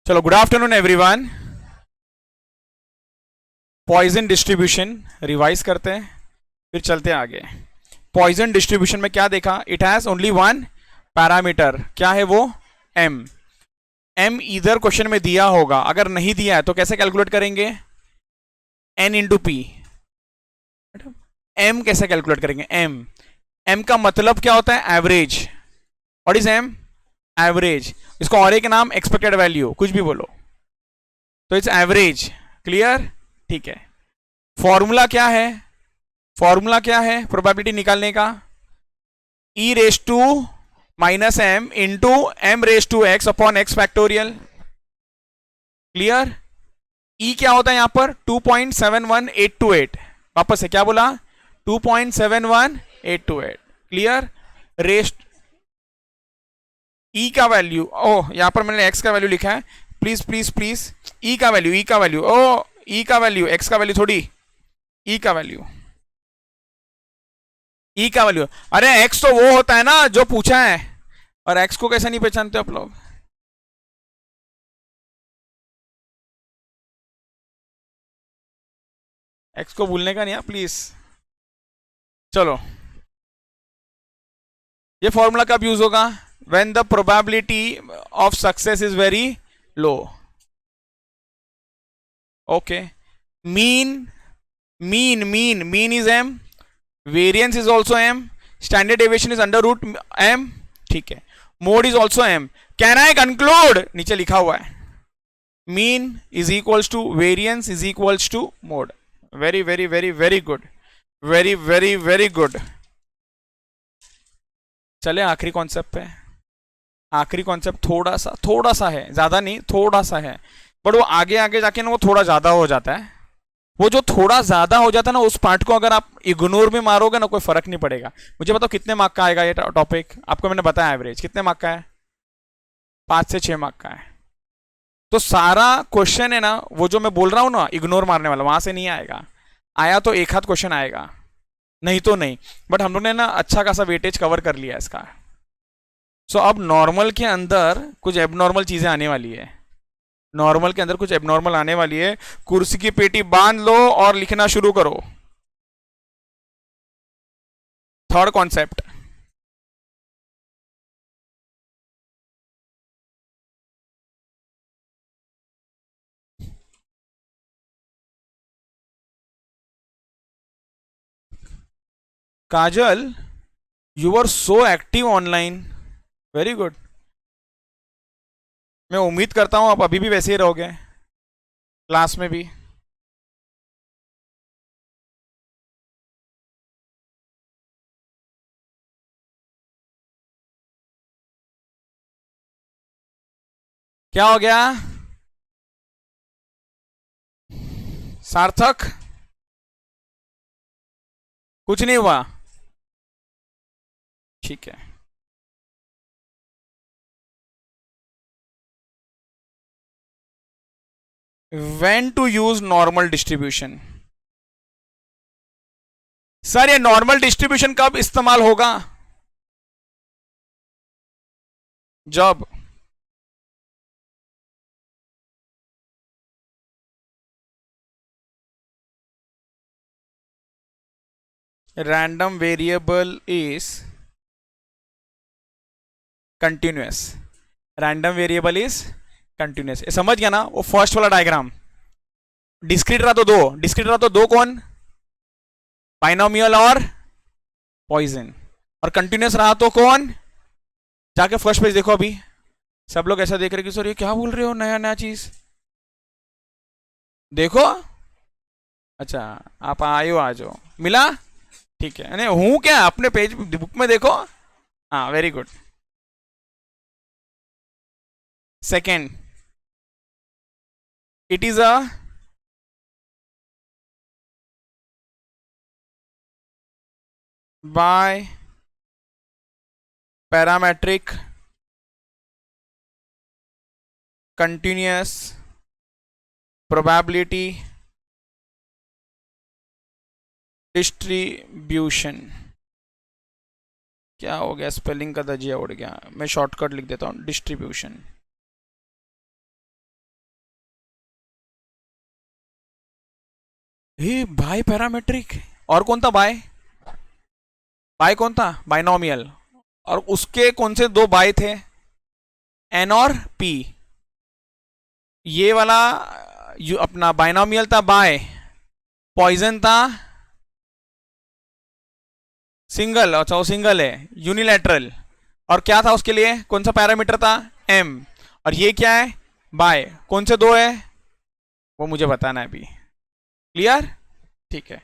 चलो, good afternoon everyone. Poisson distribution revise करते हैं, फिर चलते हैं आगे। पॉइजन डिस्ट्रीब्यूशन में क्या देखा? It has only one parameter. क्या है वो? एम। एम इधर क्वेश्चन में दिया होगा, अगर नहीं दिया है तो कैसे कैलकुलेट करेंगे? N into P. एम कैसे कैलकुलेट करेंगे? एम। एम का मतलब क्या होता है? Average. What is M? Average. इसको और एक नाम एक्सपेक्टेड वैल्यू, कुछ भी बोलो, तो इट्स एवरेज। क्लियर? ठीक है। फॉर्मूला क्या है? फॉर्मूला क्या है प्रोबेबिलिटी निकालने का? E raise to minus m into m raise to x upon x factorial. Clear? ई क्या होता है यहां पर? 2.71828। वापस से क्या बोला? 2.71828। क्लियर? रेस ई का वैल्यू, ओह यहां पर मैंने एक्स का वैल्यू लिखा है, प्लीज प्लीज प्लीज। ई का वैल्यू, ई का वैल्यू, ओ ई का वैल्यू, एक्स का वैल्यू थोड़ी, ई का वैल्यू, ई का वैल्यू। अरे एक्स तो वो होता है ना जो पूछा है, और एक्स को कैसे नहीं पहचानते आप लोग? एक्स को भूलने का नहीं है प्लीज। चलो, ये फॉर्मूला कब यूज होगा? When the probability of success is very low. Okay. Mean, mean is M, variance is also M, standard deviation is under root M. ठीक है। Mode is also M. Can I conclude? नीचे लिखा हुआ है, mean is equals to variance is equals to mode. Very very very very good, very very very good. चले आखिरी concept पे। आखिरी कॉन्सेप्ट थोड़ा सा है, ज्यादा नहीं, थोड़ा सा है, बट वो आगे आगे जाके ना वो थोड़ा ज्यादा हो जाता है। वो जो थोड़ा ज्यादा हो जाता है ना, उस पार्ट को अगर आप इग्नोर में मारोगे ना, कोई फर्क नहीं पड़ेगा। मुझे बताओ कितने मार्क का आएगा ये टॉपिक? आपको मैंने बताया एवरेज कितने मार्क का है? 5 से 6 मार्क का है। तो सारा क्वेश्चन है ना, वो जो मैं बोल रहा हूं ना इग्नोर मारने वाला, वहां से नहीं आएगा। आया तो एक हाथ क्वेश्चन आएगा, नहीं तो नहीं। बट हम लोग ने ना अच्छा खासा वेटेज कवर कर लिया इसका। सो अब नॉर्मल के अंदर कुछ एबनॉर्मल चीजें आने वाली है। नॉर्मल के अंदर कुछ एबनॉर्मल आने वाली है। कुर्सी की पेटी बांध लो और लिखना शुरू करो। Third concept, Kajal, you are so active online, very good. मैं उम्मीद करता हूं आप अभी भी वैसे ही रहोगे, क्लास में भी। क्या हो गया सार्थक? कुछ नहीं हुआ? ठीक है। When to use normal distribution? Sir ये नॉर्मल डिस्ट्रीब्यूशन कब इस्तेमाल होगा? जब random variable is continuous. Random variable is continuous, ये समझ गया ना? वो फर्स्ट वाला डायग्राम। डिस्क्रीट रहा तो दो, डिस्क्रीट रहा तो दो कौन? बाइनोमियल और पॉइजन। और कंटिन्यूअस रहा तो कौन? जाके फर्स्ट पेज देखो अभी। सब लोग ऐसा देख रहे कि सर ये क्या बोल रहे हो, नया नया चीज देखो। अच्छा, आप आयो आ जाओ, मिला? ठीक है। नहीं हूं क्या? अपने पेज बुक में देखो। हाँ very good. Second, it is a biparametric continuous probability distribution. क्या हो गया? स्पेलिंग का दजिया उड़ गया। मैं शॉर्टकट लिख देता हूं, डिस्ट्रीब्यूशन। ये बाय पैरामेट्रिक, और कौन था बाय? बाय कौन था? बाइनोमियल। और उसके कौन से दो बाय थे? एन और पी। ये वाला अपना बाइनोमियल था बाय, पॉइजन था सिंगल। अच्छा वो सिंगल है, यूनिलैटरल। और क्या था उसके लिए, कौन सा पैरामीटर था? एम। और ये क्या है? बाय। कौन से दो है वो मुझे बताना है अभी। क्लियर? ठीक है।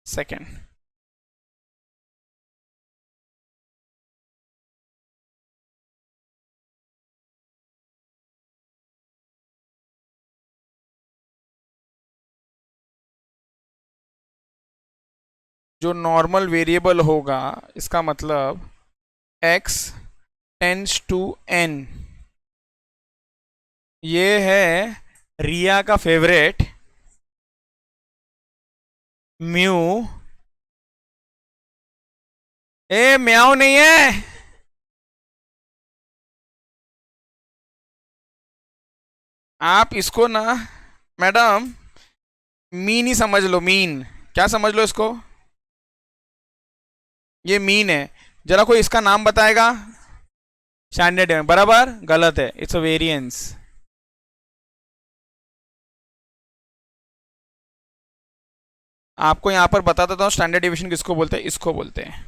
सेकंड, जो नॉर्मल वेरिएबल होगा, इसका मतलब x टेंस टू n, ये है रिया का फेवरेट म्यू। ए म्याऊ नहीं है, आप इसको ना मैडम मीन ही समझ लो। मीन क्या समझ लो इसको? ये मीन है। जरा कोई इसका नाम बताएगा? स्टैंडर्ड है, बराबर गलत है, इट्स अ वेरिएंस। आपको यहां पर बता देता हूं स्टैंडर्ड डिवीजन किसको बोलते हैं, इसको बोलते हैं।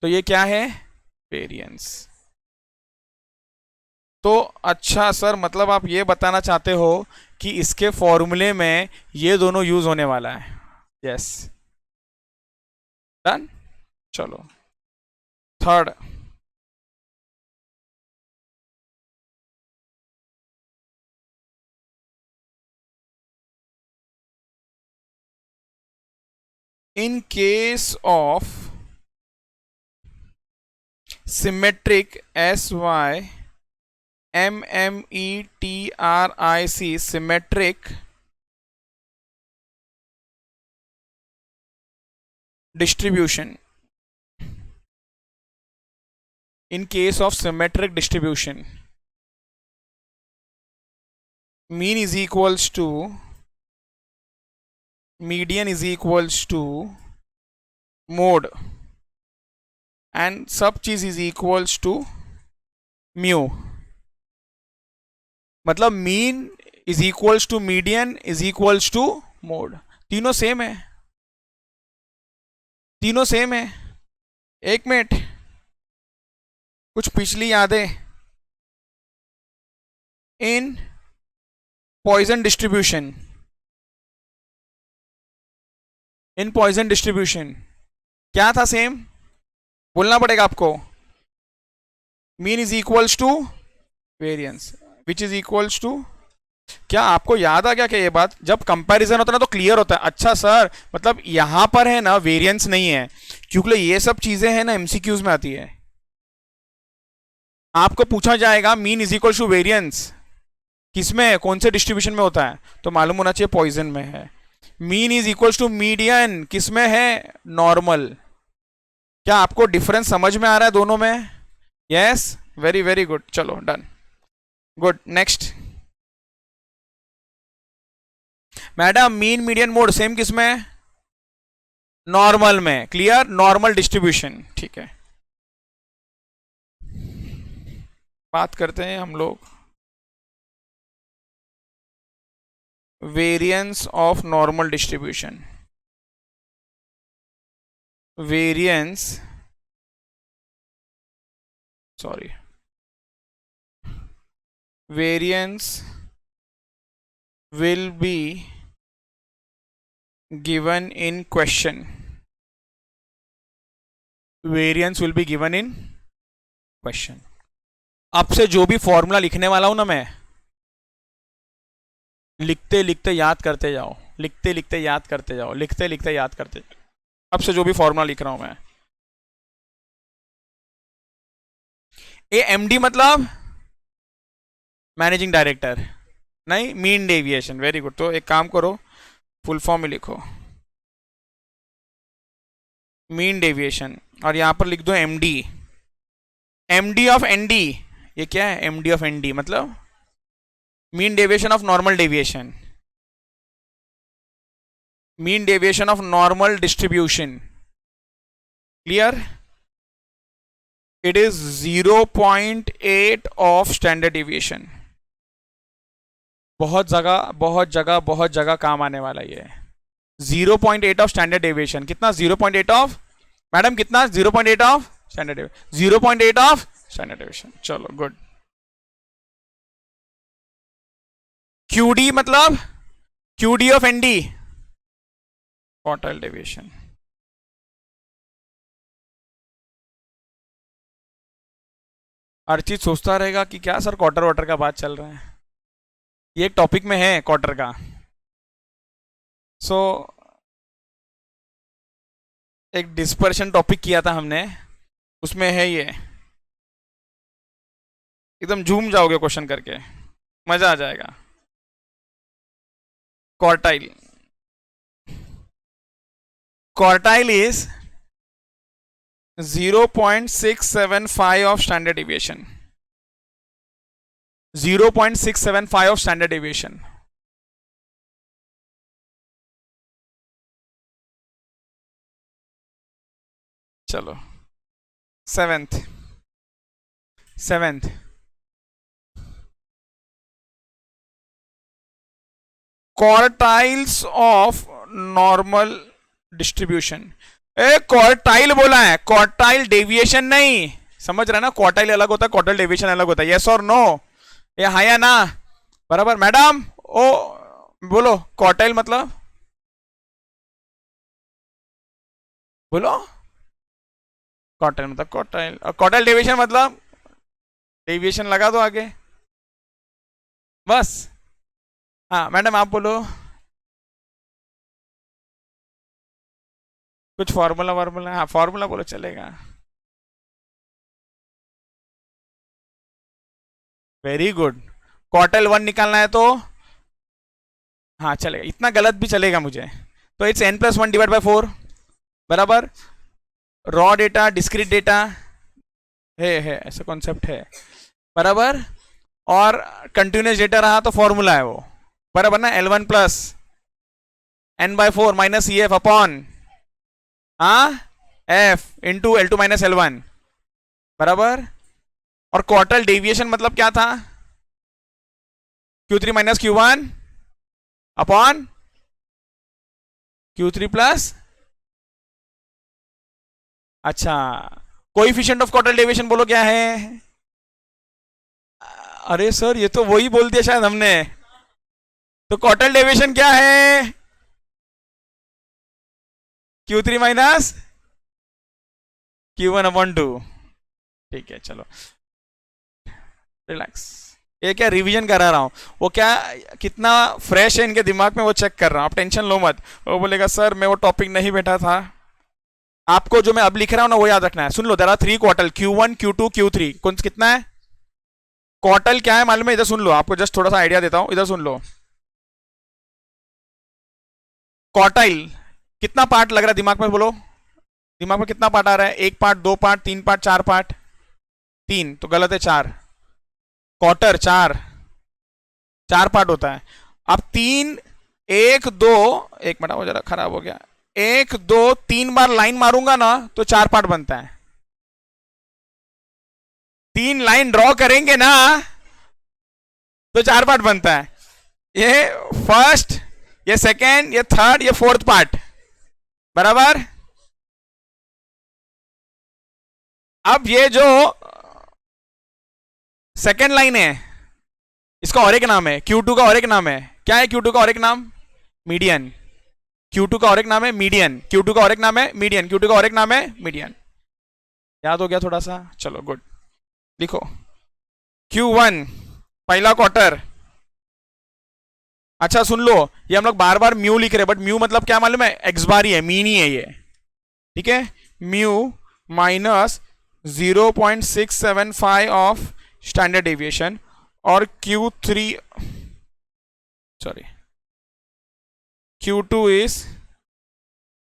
तो ये क्या है? वेरिएंस। तो अच्छा सर, मतलब आप ये बताना चाहते हो कि इसके फॉर्मूले में ये दोनों यूज होने वाला है? यस। डन। चलो third, in case of symmetric SYMMETRIC symmetric distribution. In case of symmetric distribution, mean is equals to median is equals to mode and सब चीज is equals to mu. मतलब mean is equals to median is equals to mode. तीनों same है, तीनों same है। एक minute, कुछ पिछली यादें। In Poisson distribution, in Poisson distribution क्या था सेम? बोलना पड़ेगा आपको। Mean is equals to variance which is equals to, क्या आपको याद आ गया क्या ये बात? जब कंपैरिजन होता है ना तो क्लियर होता है। अच्छा सर, मतलब यहां पर है ना वेरिएंस नहीं है, क्योंकि ये सब चीजें हैं ना एमसीक्यूज में आती है। आपको पूछा जाएगा mean is equal to variance किसमें है, कौन से डिस्ट्रीब्यूशन में होता है, तो मालूम होना चाहिए पॉइजन में है। Mean is equal to median किसमें है? नॉर्मल। क्या आपको डिफरेंस समझ में आ रहा है दोनों में? Yes, very very good. चलो done, good. Next madam, mean median mode same किसमें? नॉर्मल में। क्लियर? Normal distribution. ठीक है, बात करते हैं हम लोग variance of normal distribution. Variance, sorry, variance will be given in question. Variance will be given in question. अब से जो भी फॉर्मूला लिखने वाला हूं ना मैं, लिखते लिखते याद करते जाओ, लिखते लिखते याद करते जाओ, लिखते लिखते याद करते जाओ। अब से जो भी फॉर्मूला लिख रहा हूं मैं, ए एमडी मतलब मैनेजिंग डायरेक्टर, नहीं मीन डेविएशन। Very good. तो एक काम करो, फुल फॉर्म में लिखो मीन डेविएशन, और यहां पर लिख दो एमडी। एमडी ऑफ एनडी ये क्या है, M D of N D, मतलब mean deviation of normal deviation, mean deviation of normal distribution. Clear? It is 0.8 of standard deviation. बहुत जगह बहुत जगह बहुत जगह काम आने वाला ये। 0.8 ऑफ स्टैंडर्ड डेविएशन। कितना? 0.8 ऑफ, मैडम कितना? 0.8 of standard deviation, 0.8 of standard deviation. चलो गुड। QD मतलब QD of ND, quartile deviation. हर चीज सोचता रहेगा कि क्या सर क्वार्टर वाटर का बात चल रहा है, ये एक टॉपिक में है क्वार्टर का। सो एक डिस्पर्शन टॉपिक किया था हमने, उसमें है ये, एकदम झूम जाओगे क्वेश्चन करके, मजा आ जाएगा। Quartile, quartile is 0.675 of standard deviation, 0.675 of standard deviation। चलो seventh quartiles of normal distribution. A quartile बोला है, क्वार्टाइल डेविएशन नहीं, समझ रहे ना? क्वार्टाइल अलग होता है, क्वार्टाइल डेविएशन अलग होता है। यस और नो? ये हाँ या ना? बराबर। मैडम ओ बोलो, क्वार्टाइल मतलब बोलो, क्वार्टाइल मतलब क्वार्टाइल, और क्वार्टाइल डेविएशन मतलब डेविएशन लगा दो आगे बस। हाँ मैडम आप बोलो कुछ फॉर्मूला वार्मूला। हाँ फॉर्मूला बोलो, चलेगा। Very good. क्वार्टाइल 1 निकालना है तो हाँ चलेगा, इतना गलत भी चलेगा मुझे। तो इट्स n+1 डिवाइड बाय 4 बराबर। रॉ डेटा डिस्क्रीट डेटा है ऐसा कॉन्सेप्ट है बराबर, और कंटिन्यूस डेटा रहा तो फॉर्मूला है वो बराबर ना, L1 plus n/4 minus EF upon F into L2 minus L1 बराबर। और क्वार्टाइल डेविएशन मतलब क्या था? Q3 minus Q1 upon Q3 plus, अच्छा कोएफिशिएंट ऑफ क्वार्टाइल डेविएशन बोलो क्या है? अरे सर ये तो वही बोल दिया शायद हमने। तो क्वार्टाइल डेविएशन क्या है? Q3 minus Q1 upon 2। ठीक है चलो रिलैक्स। ये क्या रिवीजन करा रहा हूँ, वो क्या कितना फ्रेश है इनके दिमाग में वो चेक कर रहा हूँ, आप टेंशन लो मत। वो बोलेगा सर मैं वो टॉपिक नहीं बैठा था। आपको जो मैं अब लिख रहा हूँ ना वो याद रखना है। सुन लो, there are 3 quartile, Q1 Q2 Q3। कौन कितना है क्वार्टल, क्या है मालूम है? इधर सुन लो, आपको जस्ट थोड़ा सा आइडिया देता हूँ, इधर सुन लो। क्वार्टाइल कितना पार्ट लग रहा है दिमाग में, बोलो दिमाग में कितना पार्ट आ रहा है? 1 पार्ट, 2 पार्ट, 3 पार्ट, 4 पार्ट? 3 तो गलत है, 4। क्वार्टर 4 पार्ट होता है। अब 3 1 2, एक मिनट वो जरा खराब हो गया, 1 2 3 बार लाइन मारूंगा ना तो 4 पार्ट बनता है। 3 लाइन ड्रॉ करेंगे ना तो 4 पार्ट बनता है। ये फर्स्ट, ये सेकेंड, ये थर्ड, ये फोर्थ पार्ट बराबर। अब ये जो सेकेंड लाइन है इसका और एक नाम है, Q2 का और एक नाम है। क्या है Q2 का और एक नाम? मीडियन। Q2 का और एक नाम है मीडियन, Q2 का और एक नाम है मीडियन, Q2 का और एक नाम है मीडियन। याद हो गया थोड़ा सा? चलो गुड। लिखो Q1 पहला क्वार्टर। अच्छा सुन लो, ये हम लोग बार बार म्यू लिख रहे हैं, बट म्यू मतलब क्या मालूम है? एक्स बार ही है, मीन ही है ये। ठीक है, mu minus 0.675 of standard deviation, और Q3 sorry Q2 is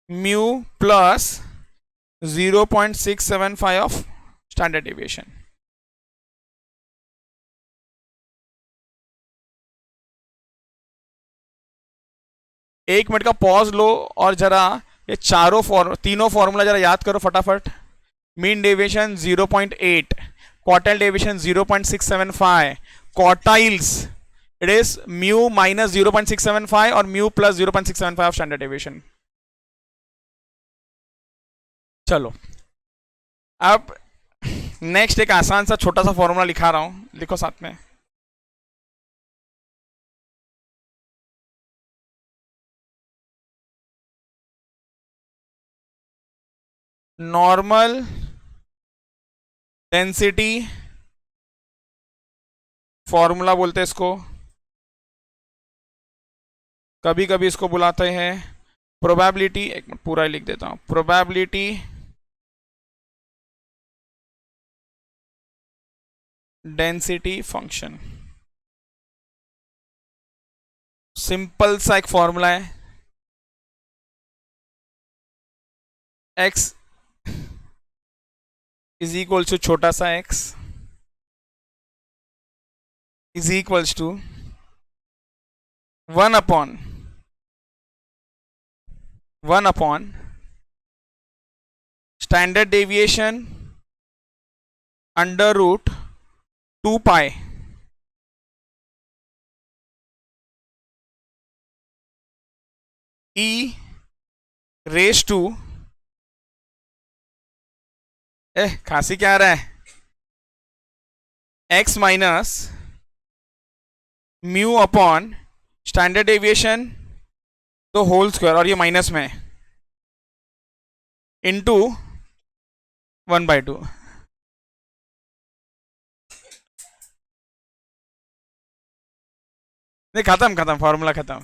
mu plus 0.675 of standard deviation। एक मिनट का पॉज लो और जरा ये तीनों फॉर्मूला जरा याद करो फटाफट. Mean deviation 0.8, quartile deviation 0.675, quartiles it is mu minus 0.675 और mu plus 0.675 of standard deviation. चलो अब नेक्स्ट एक आसान सा छोटा सा फॉर्मूला लिखा रहा हूं, लिखो साथ में. नॉर्मल डेंसिटी फॉर्मूला बोलते हैं इसको, कभी कभी इसको बुलाते हैं प्रोबेबिलिटी. एक मिनट पूरा ही लिख देता हूं. Probability density function. सिंपल सा एक फॉर्मूला है. x इज इक्वल टू छोटा सा x is equals to 1 upon standard deviation under root 2 pi e raise to, खांसी क्या आ रहा है, x minus mu upon standard deviation तो होल स्क्वायर और ये माइनस में इनटू 1/2. नहीं, खत्म खत्म, फॉर्मूला खत्म.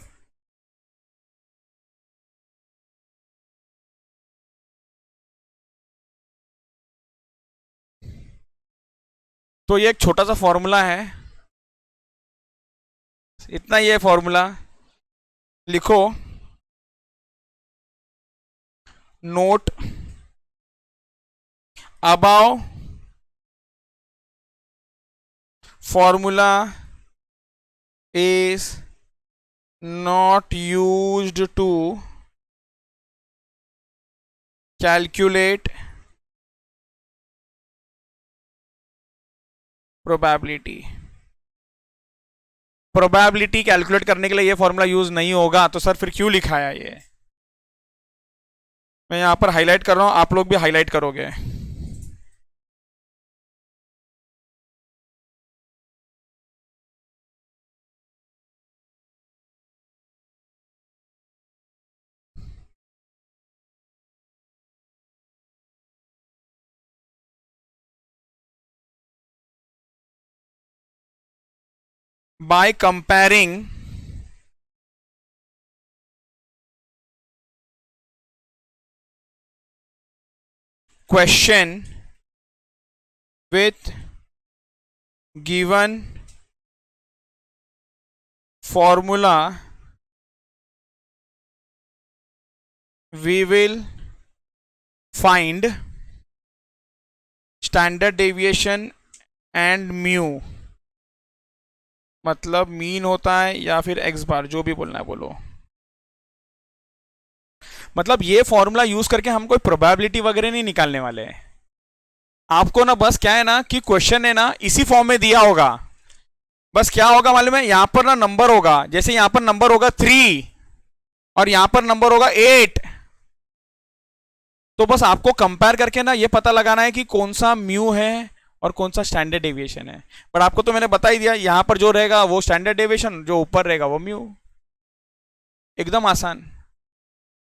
तो ये एक छोटा सा फॉर्मूला है, इतना ये फॉर्मूला लिखो. Note about formula is not used to calculate probability. Probability calculate करने के लिए ये फॉर्मूला यूज नहीं होगा. तो सर फिर क्यों लिखा है ये? मैं यहां पर हाईलाइट कर रहा हूं, आप लोग भी हाईलाइट करोगे. by comparing question with given formula we will find standard deviation and mu. मतलब मीन होता है या फिर एक्स बार, जो भी बोलना है बोलो. मतलब ये फॉर्मूला यूज करके हम कोई प्रोबेबिलिटी वगैरह नहीं निकालने वाले हैं. आपको ना बस क्या है ना कि क्वेश्चन है ना इसी फॉर्म में दिया होगा. बस क्या होगा मालूम है, यहां पर ना नंबर होगा, जैसे यहां पर नंबर होगा 3 और यहां पर नंबर होगा 8. तो बस आपको कंपेयर करके ना ये पता लगाना है कि कौन सा म्यू है और कौन सा स्टैंडर्ड डेविएशन है. बट आपको तो मैंने बता ही दिया, यहां पर जो रहेगा वो स्टैंडर्ड डेविएशन, जो ऊपर रहेगा वो म्यू. एकदम आसान,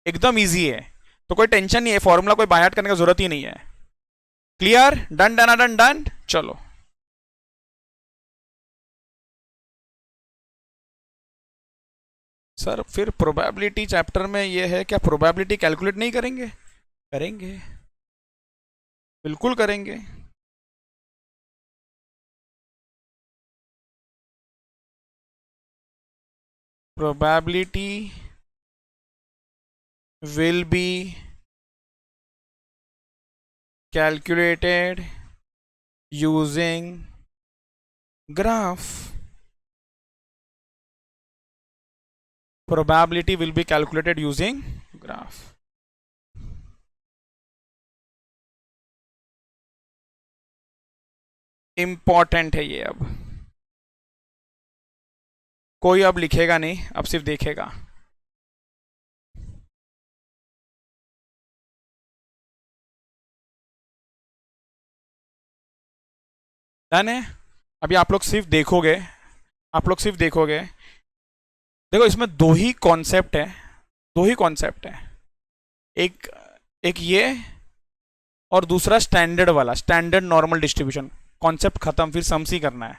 एकदम इजी है. तो कोई टेंशन नहीं है, फॉर्मूला कोई बाय हार्ट करने की जरूरत ही नहीं है. Clear? Done done done done. चलो सर फिर प्रोबेबिलिटी चैप्टर में ये है, क्या प्रोबेबिलिटी कैलकुलेट नहीं करेंगे? करेंगे, बिल्कुल करेंगे. probability will be calculated using graph. Probability will be calculated using graph. Important है ये। अब कोई अब लिखेगा नहीं, अब सिर्फ देखेगा। डन है। अभी आप लोग सिर्फ देखोगे, आप लोग सिर्फ देखोगे। देखो इसमें दो ही कॉन्सेप्ट है, दो ही कॉन्सेप्ट है। एक एक ये और दूसरा स्टैंडर्ड वाला, स्टैंडर्ड नॉर्मल डिस्ट्रीब्यूशन। कॉन्सेप्ट खत्म, फिर सम्स ही करना है।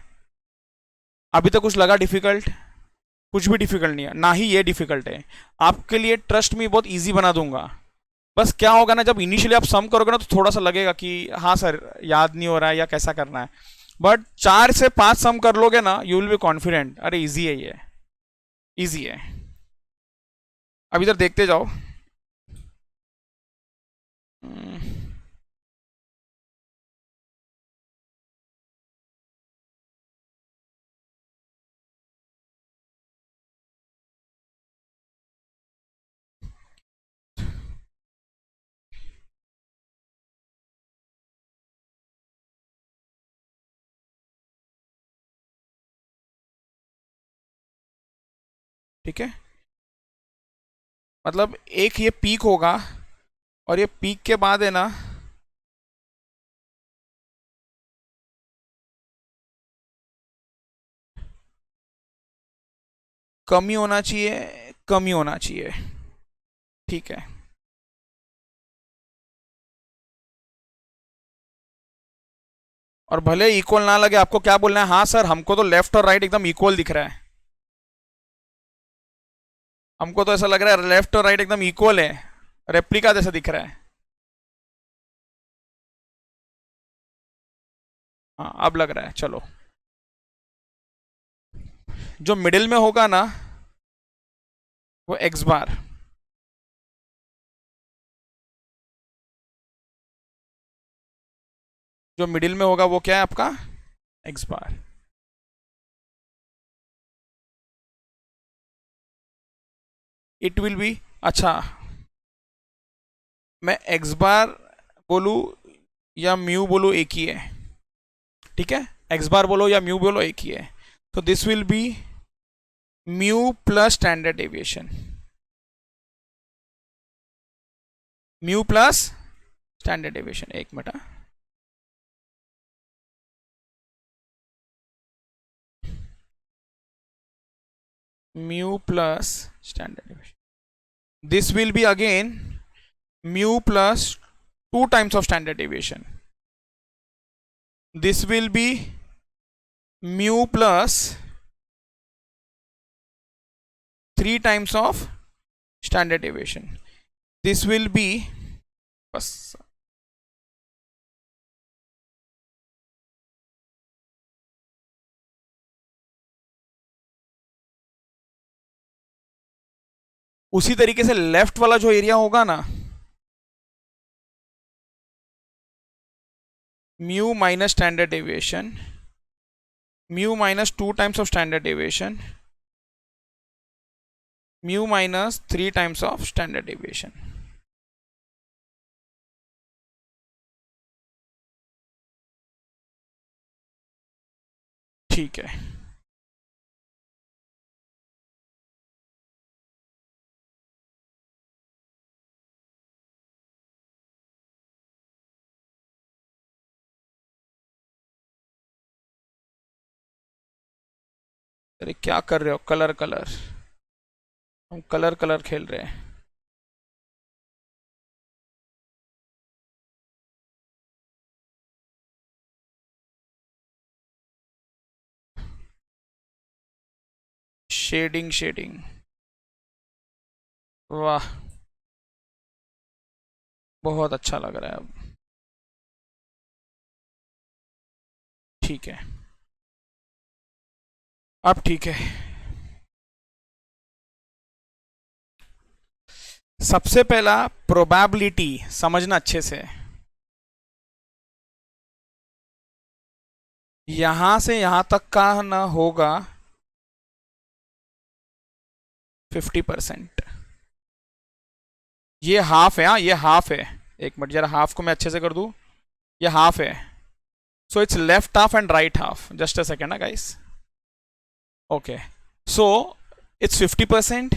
अभी तक कुछ लगा डिफिकल्ट? कुछ भी डिफिकल्ट नहीं है, ना ही ये डिफिकल्ट है। आपके लिए ट्रस्ट मी बहुत इजी बना दूंगा। बस क्या होगा ना, जब इनिशियली आप सम करोगे ना तो थोड़ा सा लगेगा कि हाँ सर याद नहीं हो रहा है या कैसा करना है। बट 4 से 5 सम कर लोगे ना, यू विल बी कॉन्फिडेंट, अरे इजी है ये, इजी है। अब इधर देखते जाओ। ठीक है, मतलब एक ये पीक होगा और ये पीक के बाद है ना, कमी होना चाहिए, कमी होना चाहिए। ठीक है, और भले इक्वल ना लगे, आपको क्या बोलना है, हाँ सर हमको तो लेफ्ट और राइट एकदम इक्वल दिख रहा है, हमको तो ऐसा लग रहा है लेफ्ट और राइट एकदम इक्वल है, रेप्लिका जैसा दिख रहा है। हाँ अब लग रहा है, चलो। जो मिडिल में होगा ना वो एक्स बार, जो मिडिल में होगा वो क्या है आपका, x bar. It will B, अच्छा मैं एक्स बार बोलूँ या म्यू बोलूँ एक ही है। ठीक है, एक्स बार बोलो या म्यू बोलो एक ही है। तो this will be mu plus standard deviation, mu plus standard deviation. एक minute, mu plus standard deviation, this will be again mu plus 2 times of standard deviation, this will be mu plus 3 times of standard deviation, this will be, बस उसी तरीके से left वाला जो area होगा ना, mu minus standard deviation, mu minus 2 times of standard deviation, mu minus 3 times of standard deviation। ठीक है, अरे क्या कर रहे हो, कलर कलर, हम कलर कलर खेल रहे हैं। शेडिंग शेडिंग, वाह बहुत अच्छा लग रहा है अब। ठीक है, अब ठीक है। सबसे पहला प्रोबेबिलिटी समझना अच्छे से, यहां से यहां तक का ना होगा, 50%। ये हाफ है, हाँ ये हाफ है। एक मिनट जरा हाफ को मैं अच्छे से कर दूं, ये हाफ है। So it's left half and right half. Just a second ना गाइस। Okay, so it's 50%।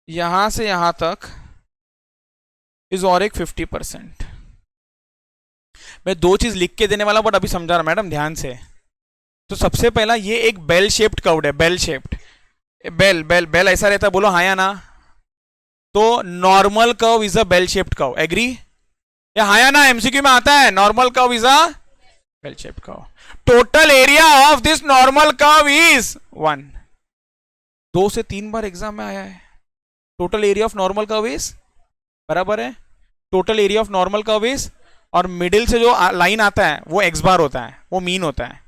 यहां से यहां तक इज और एक 50%। मैं दो चीज लिख के देने वाला बट अभी समझा रहा मैडम ध्यान से। तो सबसे पहला ये एक बेल शेप्ड कर्व है, bell shaped. Bell bell bell ऐसा रहता है, बोलो हाँ या ना। तो normal curve is a bell shaped curve, agree या हाँ या ना? एमसीक्यू में आता है normal curve is a bell shaped curve. Total area of this normal curve is 1। 2 से 3 बार एग्जाम में आया है। Total area of normal curve is बराबर है total area of normal curve is, और मिडिल से जो लाइन आता है वो एक्स बार होता है, वो मीन होता है।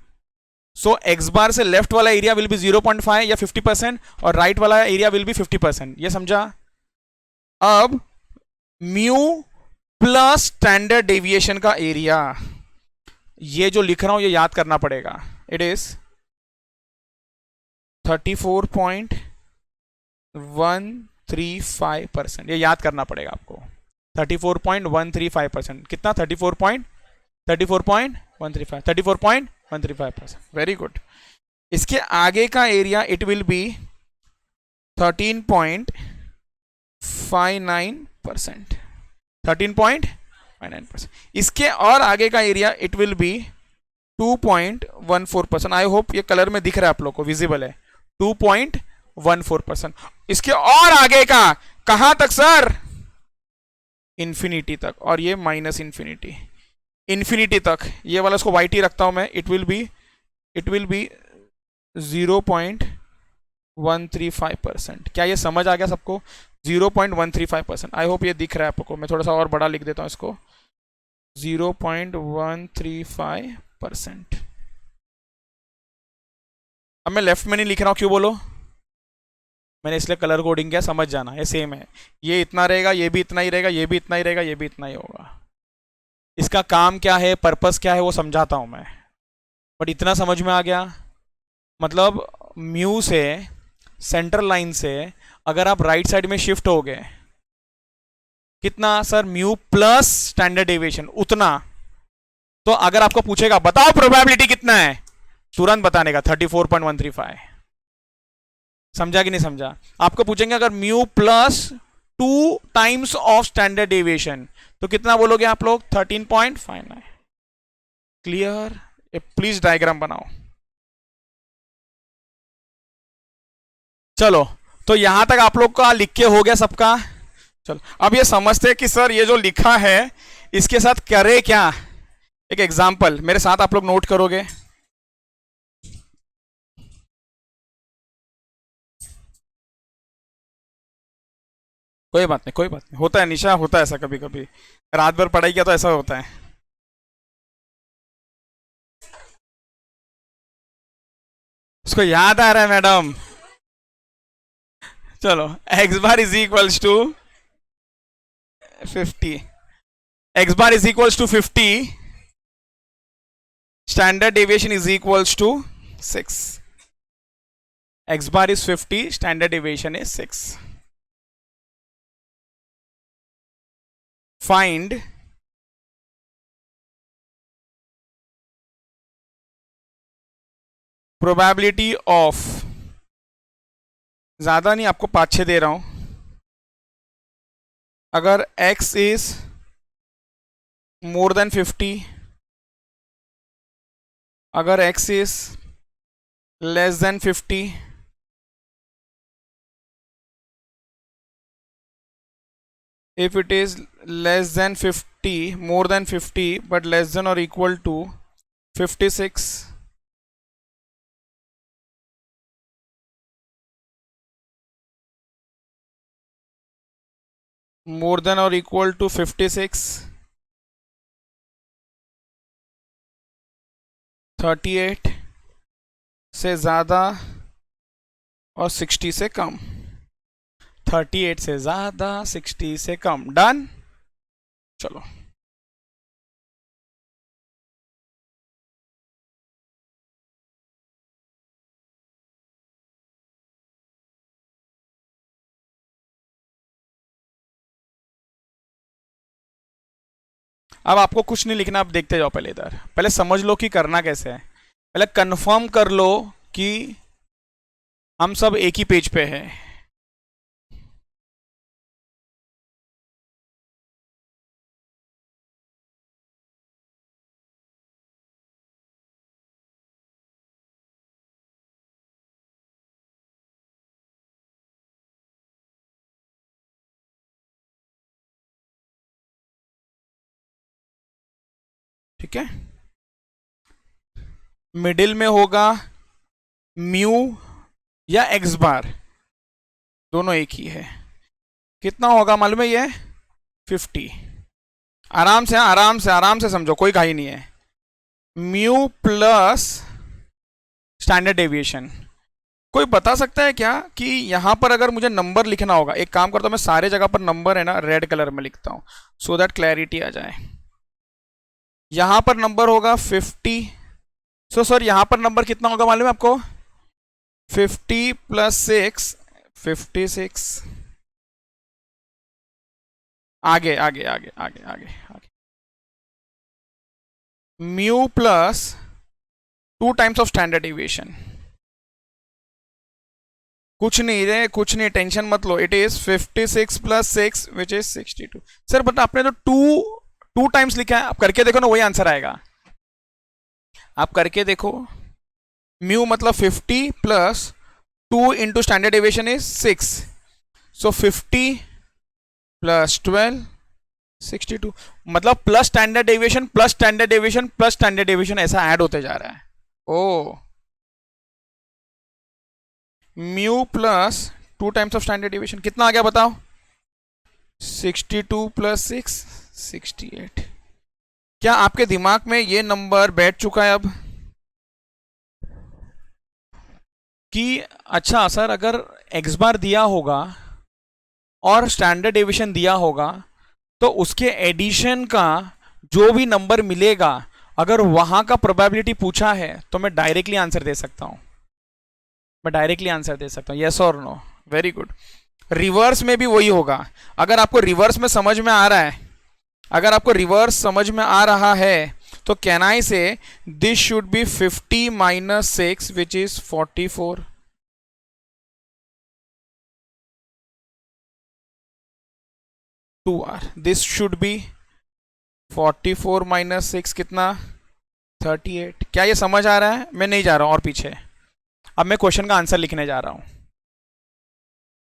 सो एक्स बार से लेफ्ट वाला एरिया विल बी 0.5 या 50%, और राइट वाला एरिया विल बी 50%। ये समझा? अब म्यू प्लस स्टैंडर्ड डेविएशन का एरिया, ये जो लिख रहा हूं ये याद करना पड़ेगा। It is 34.135%। ये याद करना पड़ेगा आपको। 34.135%। कितना? 34.135%। Very good. इसके आगे का एरिया इट विल बी 13.59%। 13.59%। इसके और आगे का area it will B 2.14%। I hope ये कलर में दिख रहा है आप लोग को, विजिबल है। 2.14%। इसके और आगे का कहां तक सर? इंफिनिटी तक, और ये माइनस इंफिनिटी, इंफिनिटी तक। ये वाला इसको वाइट ही रखता हूं मैं। It will B 0.135%। क्या ये समझ आ गया सबको? 0.135%। आई होप ये दिख रहा है आपको। मैं थोड़ा सा और बड़ा लिख देता हूं इसको, 0.135%। अब मैं लेफ्ट में नहीं लिख रहा हूं, क्यों बोलो? मैंने इसलिए कलर कोडिंग किया, समझ जाना ये सेम है। ये इतना रहेगा, ये भी इतना ही रहेगा, ये भी इतना ही रहेगा, ये भी इतना ही होगा। इसका काम क्या है, पर्पस क्या है, वो समझाता हूं मैं, बट इतना समझ में आ गया। मतलब म्यू से सेंट्रल लाइन से अगर आप राइट साइड में शिफ्ट हो गए, कितना sir? Mu plus standard deviation, उतना। तो अगर आपको पूछेगा बताओ प्रोबेबिलिटी कितना है, तुरंत बताने का 34.135। समझा कि नहीं समझा? आपको पूछेंगे अगर mu plus 2 times of standard deviation, तो कितना बोलोगे आप लोग? 13.59। क्लियर? प्लीज डायग्राम बनाओ। चलो, तो यहां तक आप लोग का लिख के हो गया सबका। चलो अब ये समझते हैं कि सर ये जो लिखा है इसके साथ करे क्या। एक एग्जांपल मेरे साथ आप लोग नोट करोगे। कोई बात नहीं, कोई बात नहीं, होता है निशा, होता है ऐसा कभी कभी। रात भर पढ़ाई किया तो ऐसा होता है। उसको याद आ रहा है मैडम। चलो, X bar is equals to 50। X bar is equals to 50। Standard deviation is equals to 6। X bar is 50, standard deviation is 6। Find probability of, ज्यादा नहीं आपको 5-6 दे रहा हूं। अगर x इज मोर देन 50, अगर x is less than 50, if it is less than 50, more than 50 but less than or equal to 56, more than or equal to 56, 38 से ज़्यादा और 60 से कम। 38 से ज़्यादा, 60 से कम। डन। चलो। अब आपको कुछ नहीं लिखना, आप देखते जाओ पहले इधर, पहले समझ लो कि करना कैसे है, पहले कंफर्म कर लो कि हम सब एक ही पेज पे हैं। ठीक है, मिडिल में होगा म्यू या एक्स बार, दोनों एक ही है। कितना होगा मालूम है ये? 50। आराम से, आराम से, आराम से समझो, कोई घाई नहीं है। Mu plus standard deviation. कोई बता सकता है क्या कि यहां पर अगर मुझे नंबर लिखना होगा, एक काम करता हूं मैं सारे जगह पर नंबर है ना रेड कलर में लिखता हूं, सो दैट क्लैरिटी आ जाए। यहां पर नंबर होगा 50। सर यहां पर नंबर कितना होगा मालूम है आपको? 50 प्लस 6, 56। आगे आगे आगे आगे आगे आगे। Mu plus 2 times of standard deviation. कुछ नहीं रे, कुछ नहीं, टेंशन मत लो। It is 56 plus 6 which is 62। Sir but आपने तो टू टाइम्स लिखा है, आप करके देखो ना, वही आंसर आएगा। आप करके देखो, म्यू मतलब 50 plus 2 into standard deviation is 6, so 50 plus 12 62, मतलब plus standard deviation plus standard deviation plus standard deviation ऐसा ऐड होते जा रहा है। Oh, mu plus 2 times of standard deviation कितना आ गया बताओ? 62 प्लस 6 68। क्या आपके दिमाग में ये नंबर बैठ चुका है अब कि अच्छा सर अगर एक्स बार दिया होगा और स्टैंडर्ड डेविएशन दिया होगा तो उसके एडिशन का जो भी नंबर मिलेगा, अगर वहां का प्रोबेबिलिटी पूछा है तो मैं डायरेक्टली आंसर दे सकता हूं, मैं डायरेक्टली आंसर दे सकता हूं, यस और नो। Very good. रिवर्स में भी वही होगा। अगर आपको रिवर्स में समझ में आ रहा है, अगर आपको रिवर्स समझ में आ रहा है तो can I say this should be 50 minus 6 which is 44। This should be 44 minus 6 कितना? 38। क्या ये समझ आ रहा है? मैं नहीं जा रहा हूं और पीछे, अब मैं क्वेश्चन का आंसर लिखने जा रहा हूं।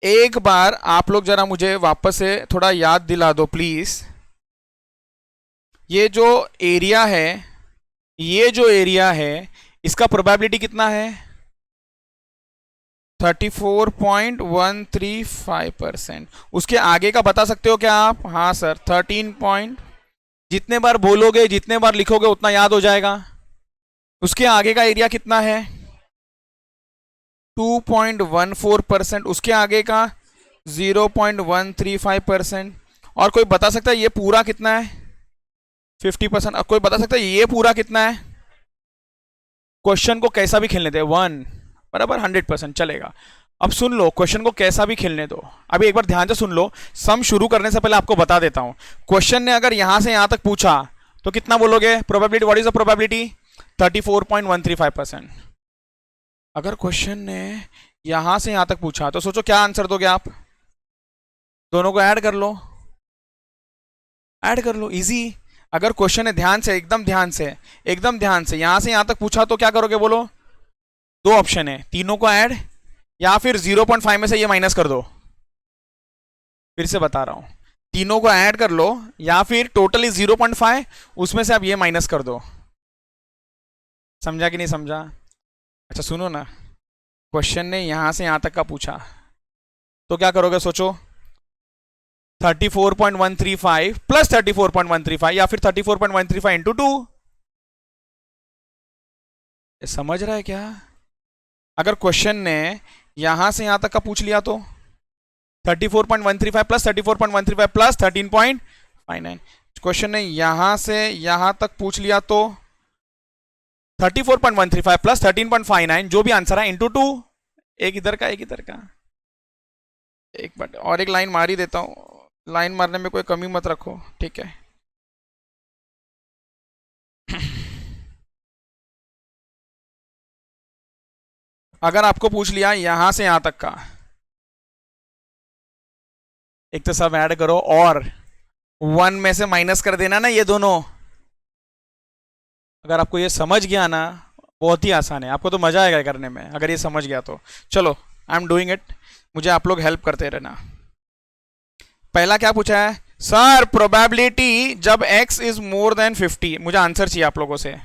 एक बार आप लोग जरा मुझे वापस से थोड़ा याद दिला दो प्लीज। ये जो एरिया है, ये जो एरिया है इसका प्रोबेबिलिटी कितना है? 34.135%। उसके आगे का बता सकते हो क्या आप? हाँ सर 13 पॉइंट। जितने बार बोलोगे जितने बार लिखोगे उतना याद हो जाएगा। उसके आगे का एरिया कितना है? 2.14%। उसके आगे का 0.135%। और कोई बता सकता है ये पूरा कितना है? 50%। अब कोई बता सकता है ये पूरा कितना है? क्वेश्चन को कैसा भी खेलने दे, 1 बराबर 100% चलेगा। अब सुन लो, क्वेश्चन को कैसा भी खेलने दो। अभी एक बार ध्यान से सुन लो, सम शुरू करने से पहले आपको बता देता हूं। क्वेश्चन ने अगर यहां से यहां तक पूछा तो कितना बोलोगे probability? What is the probability? 34.135%। अगर क्वेश्चन ने यहां से यहां तक पूछा तो सोचो क्या आंसर दोगे आप? दोनों को ऐड कर लो, ऐड कर लो, इजी। अगर क्वेश्चन है, ध्यान से, एकदम ध्यान से, एकदम ध्यान से, यहां से यहां तक पूछा तो क्या करोगे बोलो? दो ऑप्शन है, तीनों को ऐड या फिर 0.5 में से ये माइनस कर दो। फिर से बता रहा हूं, तीनों को ऐड कर लो या फिर टोटल इज 0.5, उसमें से आप ये माइनस कर दो। समझा कि नहीं समझा? अच्छा सुनो ना, क्वेश्चन ने यहां से यहां तक का पूछा तो क्या करोगे सोचो? 34.135 प्लस 34.135 या फिर 34.135 इंटू 2। समझ रहा है क्या? अगर क्वेश्चन ने यहां से यहां तक का पूछ लिया तो 34.135 प्लस 34.135 प्लस 13.59। क्वेश्चन ने यहां से यहां तक पूछ लिया तो 34.135 प्लस 13.59, जो भी आंसर है इंटू 2। एक इधर का एक इधर का। एक बार और एक लाइन मार ही देता हूं, लाइन मारने में कोई कमी मत रखो, ठीक है? अगर आपको पूछ लिया यहां से यहां तक का, एक तो सब ऐड करो और 1 में से माइनस कर देना ना ये दोनों। अगर आपको ये समझ गया ना, बहुत ही आसान है, आपको तो मजा आएगा करने में अगर ये समझ गया तो। चलो आई एम डूइंग इट, मुझे आप लोग हेल्प करते रहना। पहला क्या पूछा है सर, प्रोबेबिलिटी जब x इज मोर देन 50। मुझे आंसर चाहिए आप लोगों से,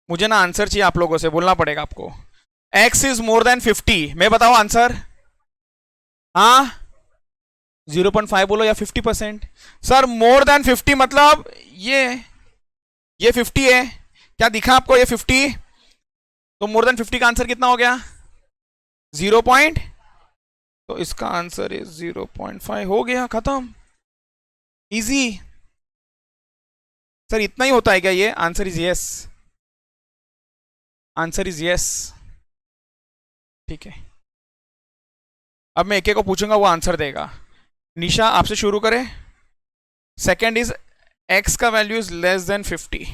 मुझे ना आंसर चाहिए आप लोगों से, बोलना पड़ेगा आपको। x इज मोर देन 50, मैं बताओ आंसर। हाँ 0.5 बोलो या 50%। सर मोर देन 50 मतलब ये 50 है, क्या दिखा आपको ये 50? तो मोर देन 50 का आंसर कितना हो गया? 0 पॉइंट, तो इसका आंसर इज 0.5, हो गया खत्म, इजी। सर इतना ही होता है क्या ये? Answer is yes, answer is yes. ठीक है, अब मैं एक एक को पूछूंगा, वो आंसर देगा। निशा आपसे शुरू करें। सेकंड इज x का value is less than 50,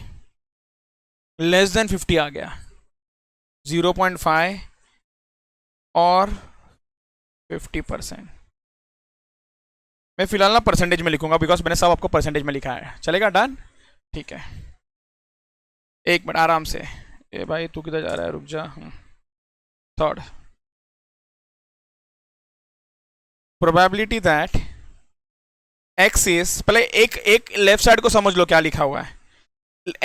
less than 50 आ गया, 0.5 और 50%। मैं फिलहाल ना परसेंटेज में लिखूंगा बिकॉज मैंने सब आपको परसेंटेज में लिखा है, चलेगा? डन, ठीक है। एक मिनट आराम से, ए भाई तू किधर जा रहा है, रुक जा। Third, probability that x is, पहले एक लेफ्ट साइड को समझ लो क्या लिखा हुआ है।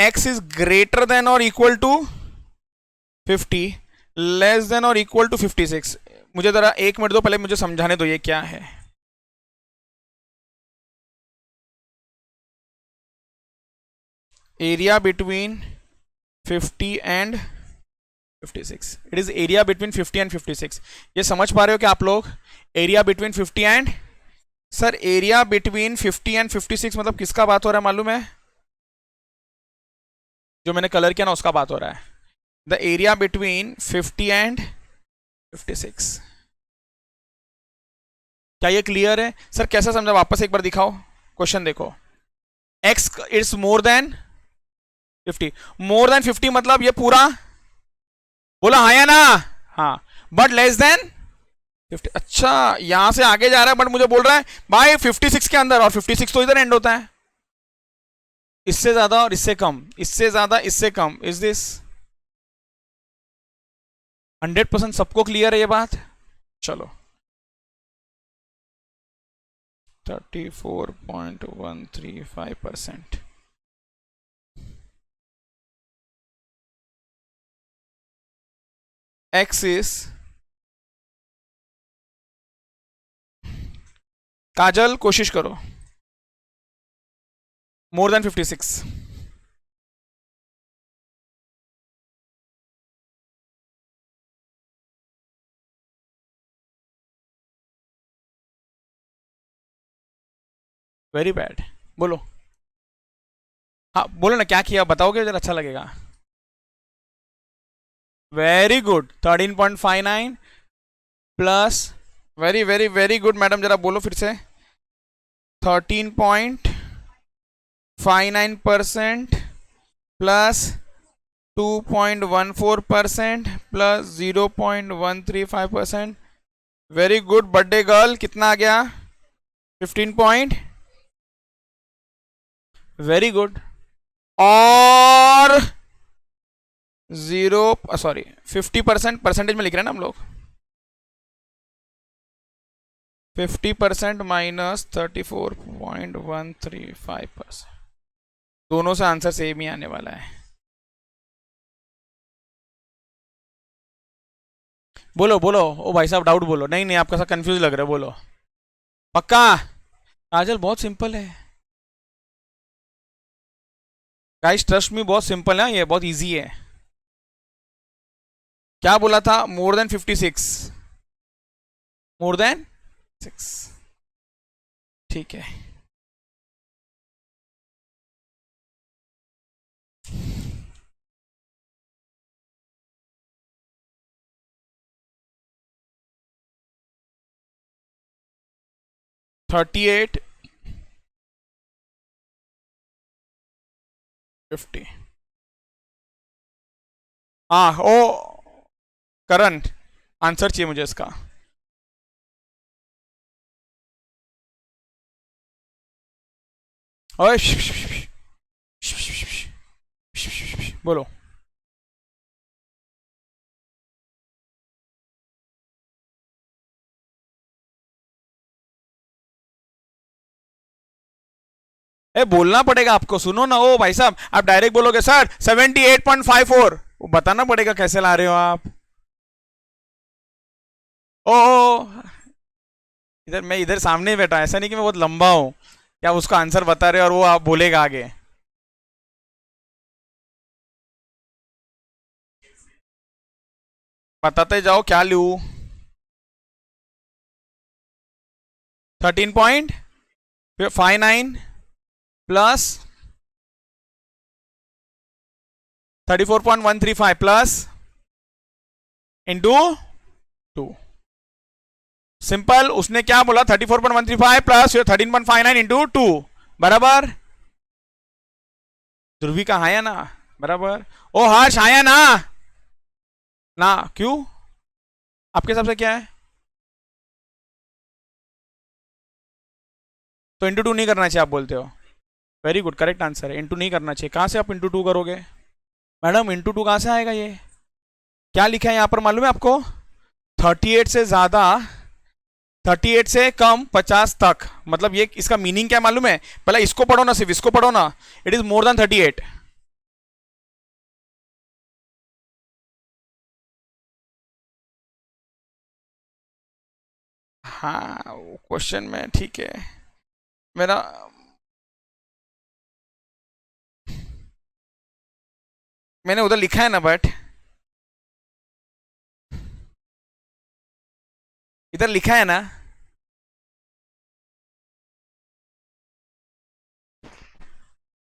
x इज ग्रेटर देन और इक्वल टू 50, लेस देन और इक्वल टू 56। मुझे जरा 1 मिनट दो, पहले मुझे समझाने दो ये क्या है। Area between 50 and 56, it is area between 50 and 56। ये समझ पा रहे हो क्या आप लोग? Area between 50 and, sir area between 50 and 56 मतलब किसका बात हो रहा है मालूम है? जो मैंने कलर किया ना उसका बात हो रहा है। The area between 50 and 56। क्या ये क्लियर है? सर कैसा समझा, वापस एक बार दिखाओ, क्वेश्चन देखो। x is more than 50, more than 50 मतलब ये पूरा, बोला हाँ या ना? हाँ, बट लेस देन 50। अच्छा यहां से आगे जा रहा है बट मुझे बोल रहा है भाई 56 के अंदर, और 56 तो इधर एंड होता है। इससे ज्यादा और इससे कम, इससे ज्यादा इससे कम, इज दिस 100% सबको क्लियर है ये बात? चलो 34.135%। x इज, काजल कोशिश करो, मोर देन 56। वेरी बैड, बोलो। हाँ बोलो ना क्या किया, बताओगे जरा अच्छा लगेगा। Very good, 13.59 plus, very very very good madam, जरा बोलो फिर से। 13.59% plus 2.14% plus 0.135%। Very good birthday girl, कितना आ गया? 15 पॉइंट, वेरी गुड। और 50% परसेंटेज में लिख रहे हैं ना हम लोग। 50% माइनस 34.135%, दोनों से आंसर सेम ही आने वाला है। बोलो बोलो, ओ भाई साहब डाउट बोलो, नहीं नहीं आपका सा कंफ्यूज लग रहा है, बोलो पक्का। काजल बहुत सिंपल है गाइस, ट्रस्ट मी, बहुत सिंपल है, ये बहुत इजी है। क्या बोला था? मोर देन 56, मोर देन 6, ठीक है। थर्टी एट 50, हाँ ओ करण, आंसर चाहिए मुझे इसका। ओए बोलो। ए बोलना पड़ेगा आपको, सुनो ना। ओ भाई साहब, आप डायरेक्ट बोलोगे सर 78.54, वो बताना पड़ेगा कैसे ला रहे हो आप। ओ इधर मैं इधर सामने ही बैठा, ऐसा नहीं कि मैं बहुत लंबा हूं क्या उसका आंसर बता रहे हो और वो आप बोलेगा आगे। बताते जाओ क्या लू। 13.59 प्लस 34.135 प्लस इंटू 2। सिंपल, उसने क्या बोला 34.135 प्लस 13.59 इंटू 2 बराबर। ध्रुवी का आया ना बराबर। ओ हर्ष आया ना। ना क्यों, आपके हिसाब से क्या है? तो इंटू टू नहीं करना चाहिए आप बोलते हो। वेरी गुड, करेक्ट आंसर है, इंटू नहीं करना चाहिए। कहां से आप इंटू टू करोगे मैडम? इंटू टू कहां से आएगा? ये क्या लिखा है यहां पर मालूम है आपको? 38 से ज्यादा, 38 से कम 50 तक, मतलब ये इसका मीनिंग क्या मालूम है? पहले इसको पढ़ो ना, सिर्फ इसको पढ़ो ना। It is more then 38। हाँ क्वेश्चन में ठीक है मेरा। मैंने उधर लिखा है ना, बट इधर लिखा है ना।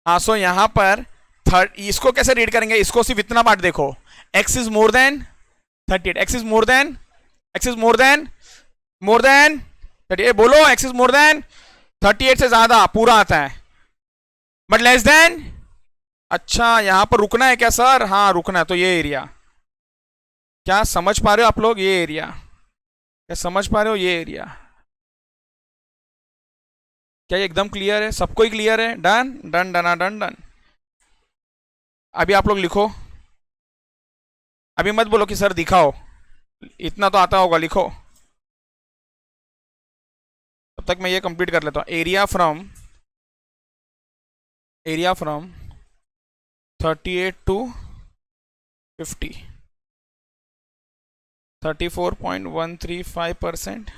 हाँ सो यहां पर थर्ड, इसको कैसे रीड करेंगे? इसको सिर्फ इतना पार्ट देखो, x is more then 38, x is more then, x is more then 38, बोलो एक्स इज मोर देन 38 से ज्यादा पूरा आता है, बट लेस देन। अच्छा यहां पर रुकना है क्या सर? हाँ रुकना है, तो ये एरिया, क्या समझ पा रहे हो आप लोग? ये एरिया क्या समझ पा रहे हो? ये एरिया क्या ये एकदम क्लियर है? सबको ही क्लियर है? Done done done done done. अभी आप लोग लिखो, अभी मत बोलो कि सर दिखाओ, इतना तो आता होगा, लिखो। तब तक मैं ये कंप्लीट कर लेता हूँ। Area from 38 to 50, 34.135%।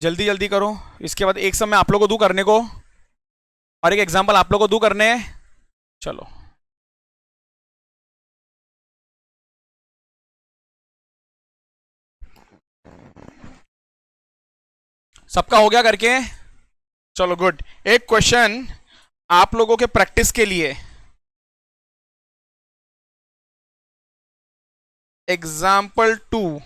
जल्दी जल्दी करो, इसके बाद एक समय आप लोग को दूं करने को, और एक एग्जांपल आप लोग को दूं करने। चलो सबका हो गया करके? चलो गुड। एक क्वेश्चन आप लोगों के प्रैक्टिस के लिए, example 2,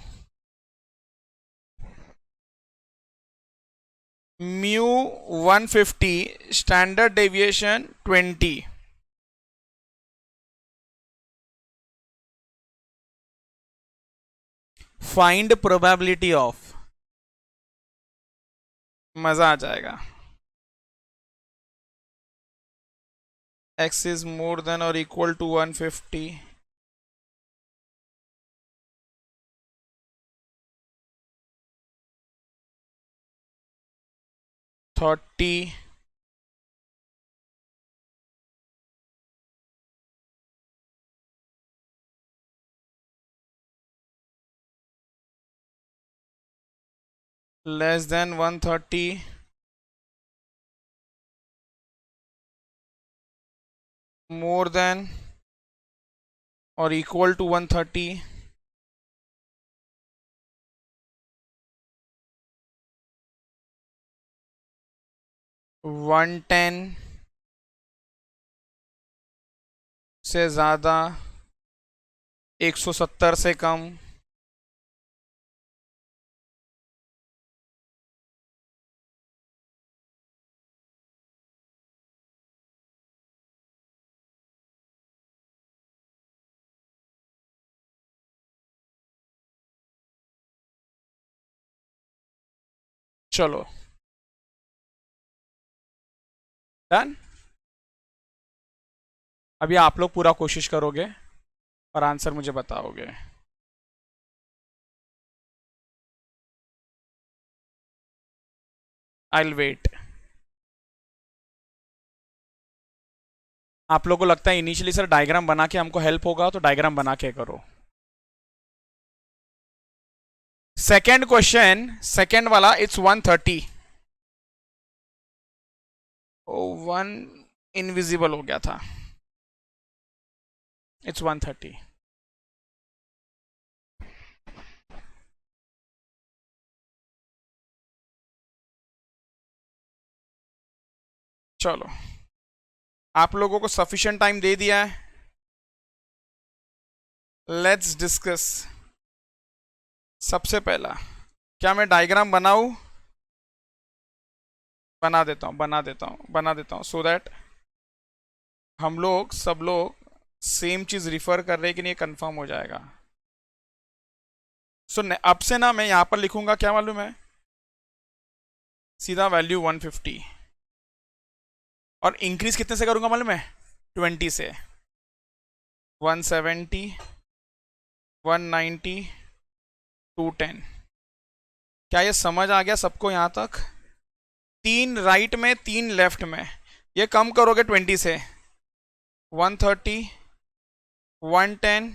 mu 150, standard deviation 20, find probability of. मजा आ जाएगा। x is more than or equal to 150, 30, less than 130, more than or equal to 130, 110 से ज़्यादा, 170 से कम, चलो डन। अभी आप लोग पूरा कोशिश करोगे और आंसर मुझे बताओगे। I will wait. आप लोग को लगता है इनिशियली सर डायग्राम बना के हमको हेल्प होगा, तो डायग्राम बना के करो। सेकेंड क्वेश्चन, सेकेंड वाला, इट्स 130। ओ 1 इनविजिबल हो गया था। इट्स 130। चलो आप लोगों को सफिशिएंट टाइम दे दिया है, लेट्स डिस्कस। सबसे पहला, क्या मैं डायग्राम बनाऊं? बना देता हूं सो दैट हम लोग सब लोग सेम चीज रिफर कर रहे हैं कि नहीं, कंफर्म हो जाएगा। सो अब से ना मैं यहां पर लिखूंगा, क्या मालूम है, सीधा वैल्यू 150, और इंक्रीज कितने से करूंगा मालूम है? 20 से। 170, 190, 210। क्या ये समझ आ गया सबको यहां तक? 3 राइट में 3 लेफ्ट में, ये कम करोगे 20 से। 130, 110,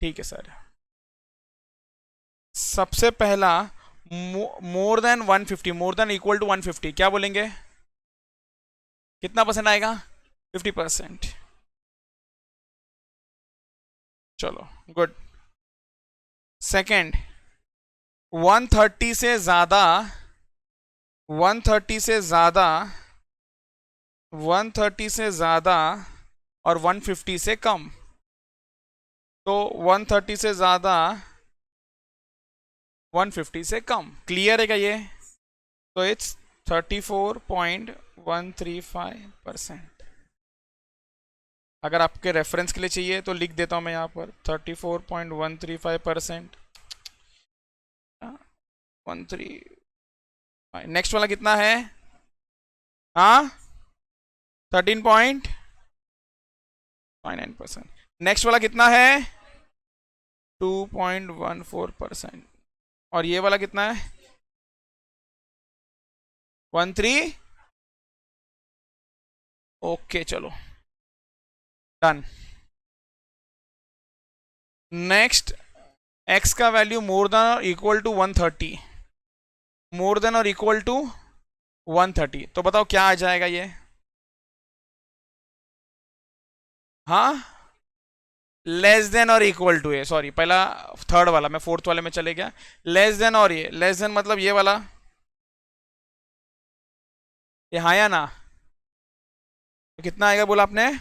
ठीक है सर। सबसे पहला more than 150, more than equal to 150, क्या बोलेंगे? कितना परसेंट आएगा? 50%। चलो गुड। सेकंड, 130 से ज्यादा, 130 से ज्यादा, 130 से ज्यादा और 150 से कम। तो 130 से ज्यादा, 150 से कम। क्लियर है क्या ये? तो इट्स 34.135%। अगर आपके रेफरेंस के लिए चाहिए तो लिख देता हूं मैं यहां पर 34.135%। 13। नेक्स्ट वाला कितना है? हाँ 13.59%। नेक्स्ट वाला कितना है? 2.14%। और ये वाला कितना है? 13। ओके चलो डन। नेक्स्ट, x का वैल्यू मोर देन और इक्वल टू 130, मोर देन और इक्वल टू 130। तो बताओ क्या आ जाएगा ये? हाँ लेस देन और इक्वल टू है, सॉरी पहला थर्ड वाला, मैं फोर्थ वाले में चले गया। लेस देन, और ये लेस देन मतलब ये वाला, ये हाँ या ना? तो कितना आएगा बोला आपने?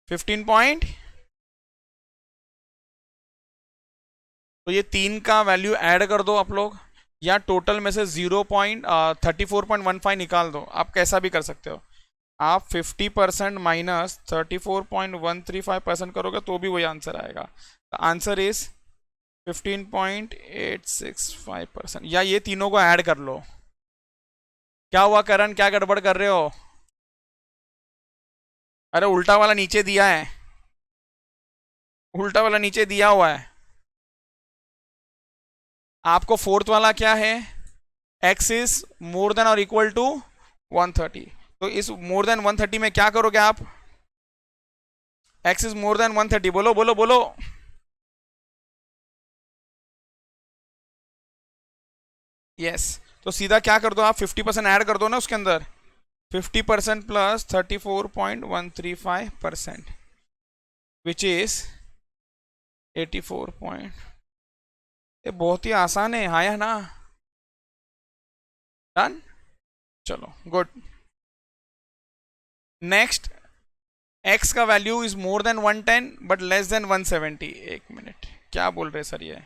15 पॉइंट। तो ये 3 का वैल्यू ऐड कर दो आप लोग, या टोटल में से 34.15 निकाल दो, आप कैसा भी कर सकते हो। आप 50% माइनस 34.135% करोगे तो भी वही आंसर आएगा। आंसर इज 15.865%, या ये तीनों को ऐड कर लो। क्या हुआ करण, क्या गड़बड़ कर रहे हो? अरे उल्टा वाला नीचे दिया है, उल्टा वाला नीचे दिया हुआ है। आपको फोर्थ वाला क्या है? x इज मोर देन और इक्वल टू 130। तो इस मोर देन 130 में क्या करोगे आप? x इज मोर देन 130, बोलो बोलो बोलो। यस तो सीधा क्या कर दो आप? 50% ऐड कर दो ना उसके अंदर। 50% प्लस 34.135%, विच इज 84 पॉइंट। ये बहुत ही आसान है, हाँ या ना? डन। चलो गुड। नेक्स्ट, x का value is more then 110 but less than 170। एक मिनट, क्या बोल रहे सर ये?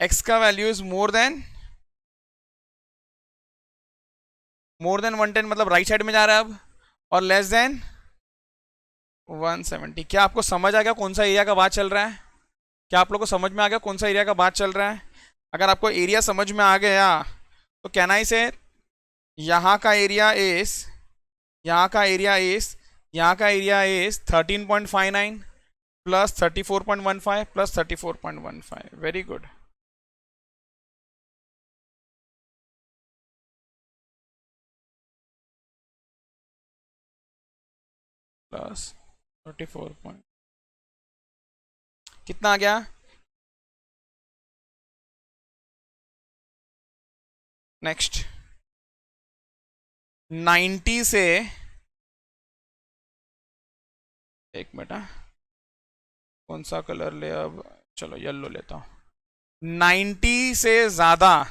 x का वैल्यू इज मोर देन 110 मतलब राइट साइड में जा रहा है अब, और लेस देन 170। क्या आपको समझ आ गया कौन सा एरिया का बात चल रहा है? क्या आप लोग को समझ में आ गया कौन सा एरिया का बात चल रहा है? अगर आपको एरिया समझ में आ गया तो कहना ही से यहाँ का एरिया इस, यहाँ का एरिया इस, यहाँ का एरिया इस 13.59 plus 34.15 plus 34.15। Very good. Plus 34 point कितना आ गया? नेक्स्ट 90 से, एक मिनट, कौन सा कलर ले अब, चलो येलो लेता हूं। 90 से ज्यादा,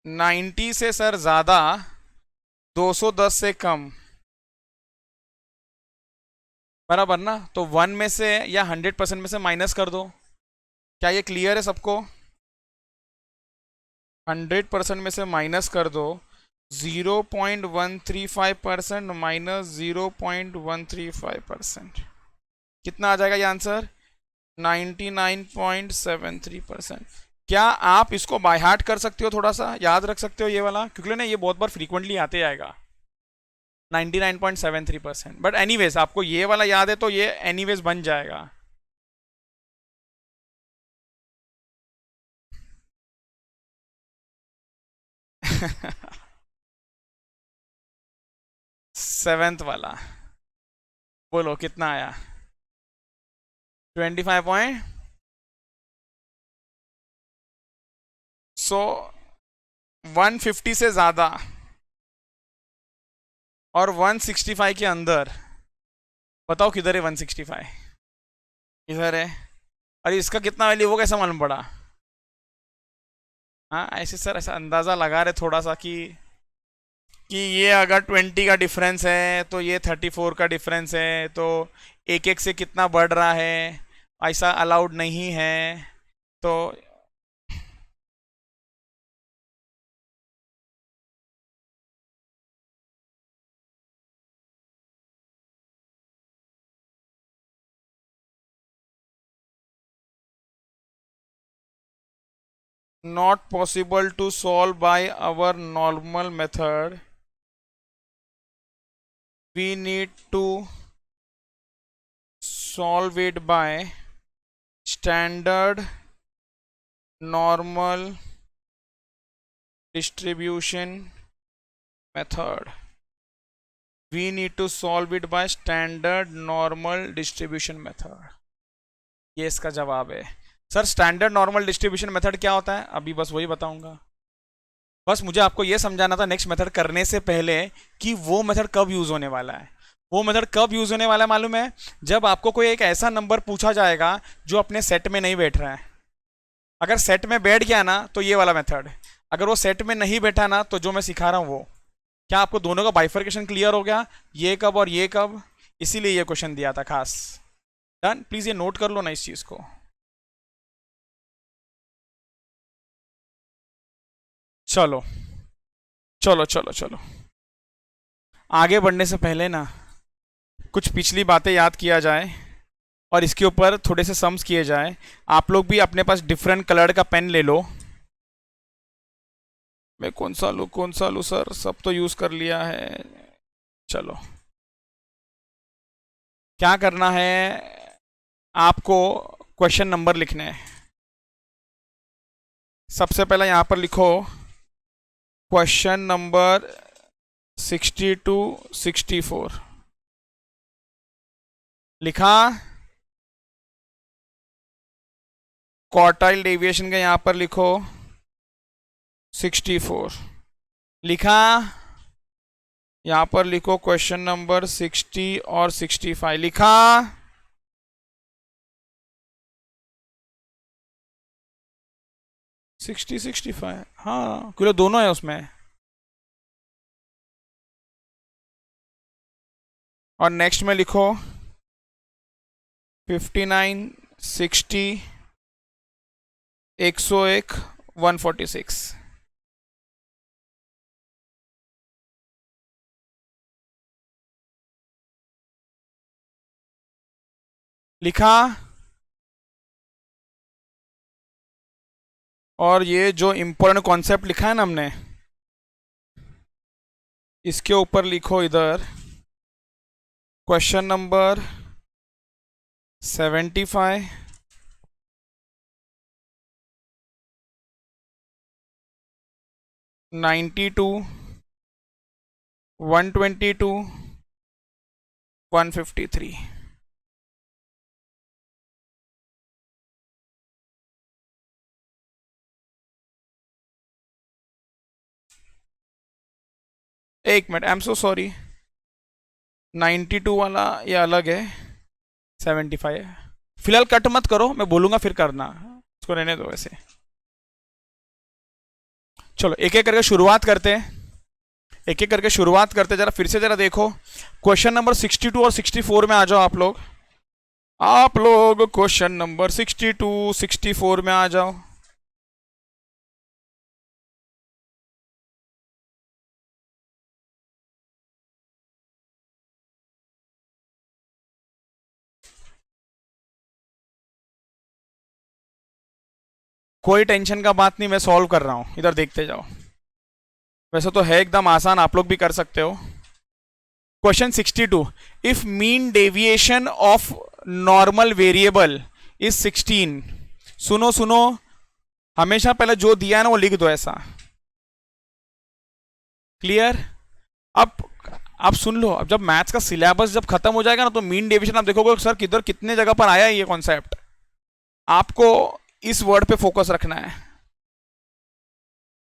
90 से सर ज्यादा, 210 से कम, बराबर ना? तो 1 में से या 100% में से माइनस कर दो। क्या ये क्लियर है सबको? 100% में से माइनस कर दो। 0.135% माइनस 0.135%, कितना आ जाएगा ये आंसर? 99.73%। क्या आप इसको बाय हार्ट कर सकते हो, थोड़ा सा याद रख सकते हो ये वाला? क्योंकि ना ये बहुत बार फ्रीक्वेंटली आते आएगा 99.73%। बट एनीवेज आपको ये वाला याद है तो ये एनीवेज बन जाएगा। सेवेंथ वाला बोलो कितना आया? 25 पॉइंट। सो 150 से ज्यादा और 165 के अंदर, बताओ किधर है 165? इधर है। अरे इसका कितना वैल्यू वो कैसा मालूम पड़ा? हाँ ऐसे सर, ऐसा अंदाजा लगा रहे थोड़ा सा कि ये अगर 20 का डिफरेंस है तो ये 34 का डिफरेंस है, तो एक एक से कितना बढ़ रहा है, ऐसा अलाउड नहीं है। तो not possible to solve by our normal method, we need to solve it by standard normal distribution method, we need to solve it by standard normal distribution method। ये इसका जवाब है। Sir standard normal distribution method क्या होता है अभी बस वही बताऊंगा। बस मुझे आपको यह समझाना था नेक्स्ट मेथड करने से पहले कि वो मेथड कब यूज होने वाला है। वो मेथड कब यूज होने वाला है मालूम है? जब आपको कोई एक ऐसा नंबर पूछा जाएगा जो अपने सेट में नहीं बैठ रहा है। अगर सेट में बैठ गया ना तो ये वाला मेथड, अगर वो सेट में नहीं बैठा ना तो जो मैं सिखा रहा हूं वो। क्या आपको दोनों का बाइफर्केशन क्लियर हो गया? ये कब और ये कब, इसीलिए ये क्वेश्चन दिया था खास। डन, प्लीज ये नोट कर लो ना इस चीज को। चलो चलो चलो चलो, आगे बढ़ने से पहले ना कुछ पिछली बातें याद किया जाए और इसके ऊपर थोड़े से सम्स किए जाए। आप लोग भी अपने पास डिफरेंट कलर का पेन ले लो। मैं कौन सा लूँ सर, सब तो यूज कर लिया है। चलो, क्या करना है आपको, क्वेश्चन नंबर लिखने हैं। सबसे पहले यहां पर लिखो क्वेश्चन नंबर 62 64। लिखा? क्वार्टाइल डेविएशन का यहां पर लिखो 64। लिखा? यहां पर लिखो क्वेश्चन नंबर 60 और 65। लिखा? सिक्सटी 65, हाँ क्यों दोनों है उसमें। और नेक्स्ट में लिखो 59 60 101 146। लिखा? और ये जो इम्पोर्टेंट कॉन्सेप्ट लिखा है ना हमने, इसके ऊपर लिखो इधर क्वेश्चन नंबर 75, 92, 122, 153। एक minute, I am so sorry, 92 वाला ये अलग है, 75 है। फिलहाल कट मत करो, मैं बोलूंगा फिर करना, इसको रहने दो वैसे। चलो एक एक करके शुरुआत करते हैं, एक एक करके शुरुआत करते, जरा फिर से जरा देखो क्वेश्चन नंबर 62 और 64 में आ जाओ आप लोग। आप लोग क्वेश्चन नंबर 62 64 में आ जाओ। कोई टेंशन का बात नहीं, मैं सॉल्व कर रहा हूं, इधर देखते जाओ। वैसे तो है एकदम आसान, आप लोग भी कर सकते हो। Question 62, if mean deviation of normal variable is 16। सुनो सुनो, हमेशा पहले जो दिया है ना वो लिख दो ऐसा, क्लियर। अब आप सुन लो, अब जब मैथ्स का सिलेबस जब खत्म हो जाएगा ना तो मीन डेविएशन आप देखोगे सर किधर कितने जगह पर आया है ये कॉन्सेप्ट। आपको इस वर्ड पे फोकस रखना है।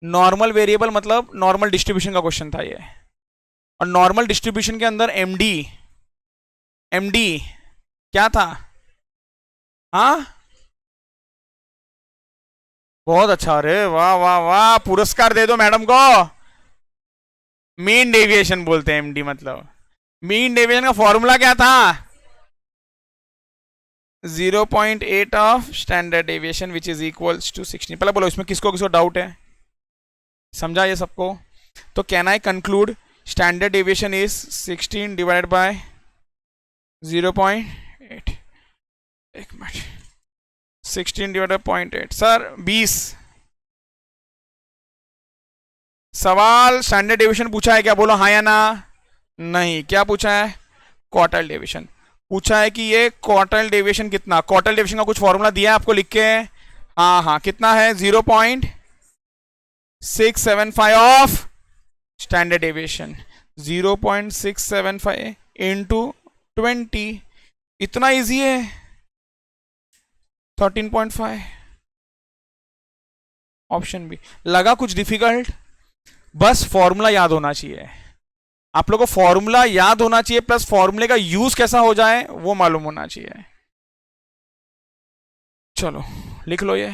नॉर्मल वेरिएबल मतलब नॉर्मल डिस्ट्रीब्यूशन का क्वेश्चन था ये, और नॉर्मल डिस्ट्रीब्यूशन के अंदर एमडी, एमडी क्या था? हाँ बहुत अच्छा, अरे वाह वाह वाह, पुरस्कार दे दो मैडम को। मीन डेविएशन बोलते हैं एमडी, मतलब मीन डेविएशन का फॉर्मूला क्या था? 0.8 of standard deviation which is equals to 16। पहले बोलो इसमें किसको किसको डाउट है, समझा ये सबको? तो can I conclude standard deviation is 16 divided by 0.8। एक मिनट, 16 डिवाइडेड बाय 0.8 सर 20। सवाल स्टैंडर्ड डेविएशन पूछा है क्या? बोलो हाँ या ना। नहीं, क्या पूछा है? क्वार्टाइल डेविएशन पूछा है कि ये क्वार्टाइल डेविएशन कितना, क्वार्टाइल डेविएशन का कुछ फॉर्मूला दिया है आपको लिख के? हाँ हाँ, कितना है? 0.675 ऑफ स्टैंडर्ड डेविएशन, 0.675 इंटू 20, इतना इजी है, 13.5। Option B. लगा कुछ डिफिकल्ट? बस फॉर्मूला याद होना चाहिए आप लोगों को, फॉर्मूला याद होना चाहिए प्लस फॉर्मूले का यूज कैसा हो जाए वो मालूम होना चाहिए। चलो लिख लो ये।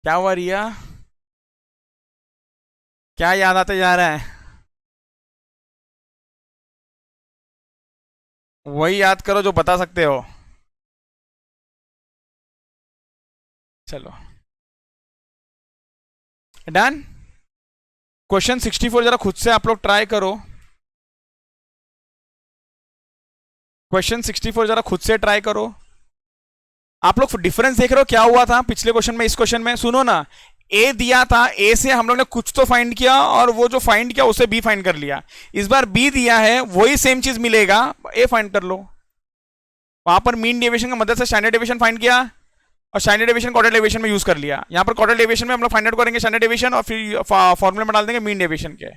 क्या हुआ रिया, क्या याद आता जा रहा है? वही याद करो जो बता सकते हो। चलो डन। क्वेश्चन 64 जरा खुद से आप लोग ट्राई करो, क्वेश्चन 64 जरा खुद से ट्राई करो। आप लोग डिफरेंस देख रहे हो क्या हुआ था पिछले क्वेश्चन में इस क्वेश्चन में? सुनो ना, ए दिया था, ए से हम लोग ने कुछ तो फाइंड किया और वो जो फाइंड किया उसे बी फाइंड कर लिया। इस बार बी दिया है, वही सेम चीज मिलेगा, ए फाइंड कर लो। वहां पर मीन डेविएशन की मदद से स्टैंडर्ड डेविएशन फाइंड किया और स्टैंडर्ड डेविएशन क्वार्टाइल डेविएशन में यूज कर लिया। यहाँ पर क्वार्टाइल डेविएशन में हम लोग फाइंड आउट करेंगे स्टैंडर्ड डेविएशन और फिर फॉर्मूले में डाल देंगे मीन डेविएशन के।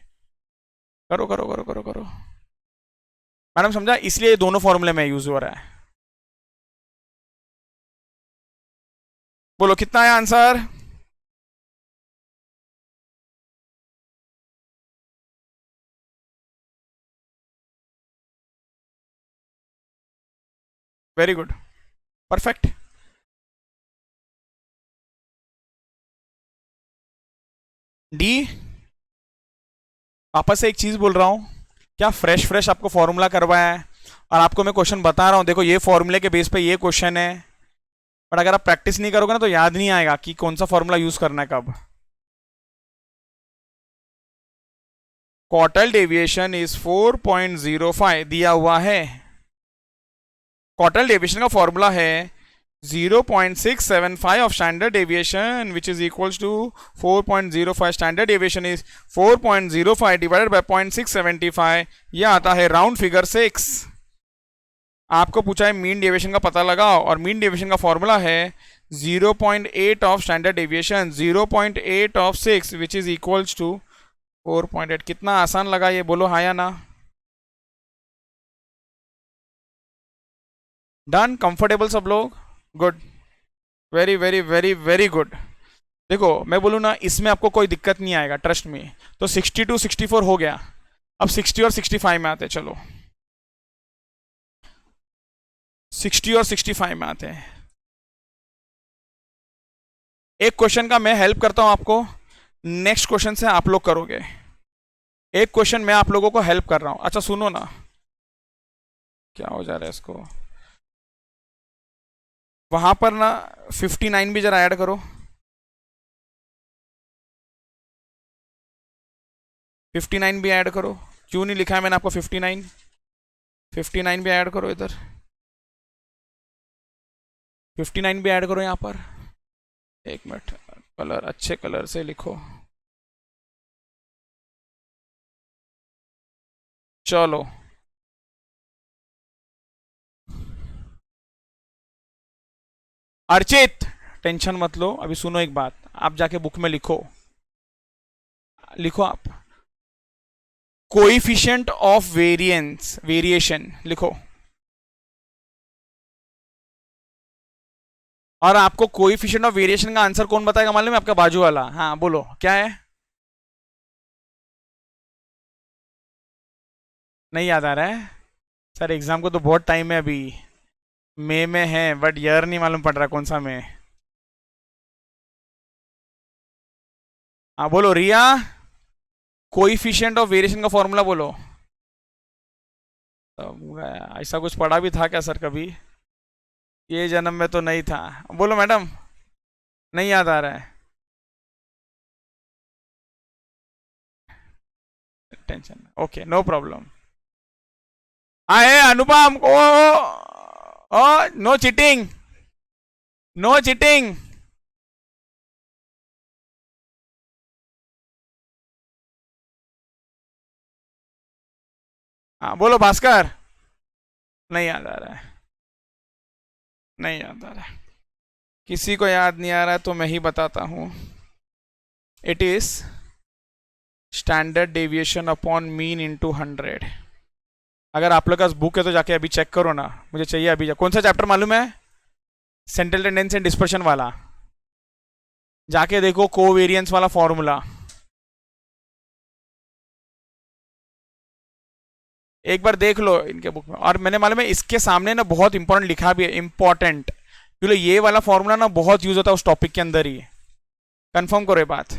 करो करो करो करो करो मैडम, समझा? इसलिए ये दोनों फॉर्मूले में यूज हो रहा है। बोलो कितना है answer? Very good, perfect. D. वापस से एक चीज बोल रहा हूं, क्या फ्रेश फ्रेश आपको फॉर्मूला करवाया है और आपको मैं क्वेश्चन बता रहा हूं, देखो ये फॉर्मूले के बेस पे ये क्वेश्चन है, बट अगर आप प्रैक्टिस नहीं करोगे ना तो याद नहीं आएगा कि कौन सा फॉर्मूला यूज करना है कब। क्वार्टाइल डेविएशन इज 4.05 दिया हुआ है। क्वार्टाइल डेविएशन का फॉर्मूला है 0.675 of standard deviation, which is equals to 4.05. Standard deviation is 4.05 divided by 0.675. यह आता है राउंड फिगर 6। आपको पूछा है मीन डेविएशन का पता लगाओ, और मीन डेविएशन का फॉर्मूला है 0.8 of standard deviation 0.8 of 6 which is equals to 4.8। कितना आसान लगा ये, बोलो हाँ या ना। डन, कंफर्टेबल सब लोग, good, very very very very good. देखो मैं बोलूँ ना, इसमें आपको कोई दिक्कत नहीं आएगा, ट्रस्ट में। तो 62 64 हो गया, अब 60 और 65 में आते हैं। चलो 60 और 65 में आते हैं। एक क्वेश्चन का मैं हेल्प करता हूं आपको, नेक्स्ट क्वेश्चन से आप लोग करोगे। एक क्वेश्चन मैं आप लोगों को हेल्प कर रहा हूं। अच्छा सुनो ना, क्या हो जा रहा है इसको, वहां पर ना 59 भी जरा ऐड करो। 59 भी ऐड करो। क्यों नहीं लिखा है मैंने आपको 59? 59 भी ऐड करो इधर, 59 भी ऐड करो यहाँ पर। एक मिनट, कलर अच्छे कलर से लिखो। चलो अर्चित, टेंशन मत लो, अभी सुनो एक बात, आप जाके बुक में लिखो, लिखो आप कोएफिशिएंट ऑफ वेरिएंस, वेरिएशन लिखो। और आपको कोएफिशिएंट ऑफ वेरिएशन का आंसर कौन बताएगा मालूम है? आपका बाजू वाला। हाँ बोलो क्या है, नहीं याद आ रहा है? सर एग्जाम को तो बहुत टाइम है अभी, मई में है, बट ईयर नहीं मालूम पड़ रहा कौन सा मई। हाँ बोलो रिया, कोएफिशिएंट ऑफ वेरिएशन का फॉर्मूला बोलो। ऐसा कुछ पढ़ा भी था क्या सर कभी? ये जन्म में तो नहीं था। बोलो मैडम, नहीं याद आ रहा है? Tension, okay no problem. Anupam, oh no cheating, no cheating. हाँ बोलो भास्कर, नहीं याद आ रहा है, नहीं याद आ रहा है। किसी को याद नहीं आ रहा है तो मैं ही बताता हूँ। It is standard deviation upon mean into 100। अगर आप लोग का बुक है तो जाके अभी चेक करो ना, मुझे चाहिए अभी। कौन सा चैप्टर मालूम है? सेंट्रल टेंडेंसी एंड डिस्पर्शन वाला। जाके देखो कोवेरियंस वाला फॉर्मूला, एक बार देख लो इनके बुक में। और मैंने मालूम है इसके सामने ना बहुत इंपॉर्टेंट लिखा भी है, इंपॉर्टेंट, क्योंकि ये वाला फॉर्मूला ना बहुत यूज होता है उस टॉपिक के अंदर ही। कंफर्म करो ये बात।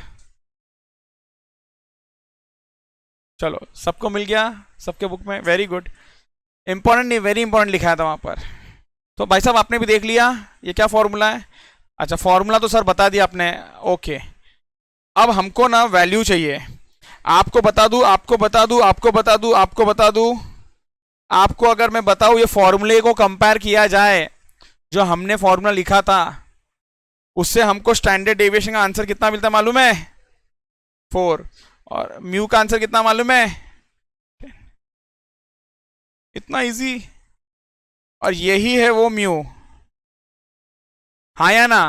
चलो सबको मिल गया, सबके बुक में, वेरी गुड। इंपॉर्टेंट नहीं, वेरी इंपॉर्टेंट लिखा था वहां पर। तो भाई साहब आपने भी देख लिया ये क्या फॉर्मूला है? अच्छा फॉर्मूला तो सर बता दिया आपने, ओके। अब हमको ना वैल्यू चाहिए। आपको बता दूं, आपको बता दूं, आपको बता दूं, आपको बता दूं, आपको अगर मैं बताऊं ये फॉर्मूले को कंपेयर किया जाए जो हमने फॉर्मूला लिखा था उससे हमको स्टैंडर्ड डेविएशन का आंसर कितना मिलता है मालूम है? 4। और म्यू का आंसर कितना मालूम है? इतना इजी। और यही है वो म्यू, हाँ या ना?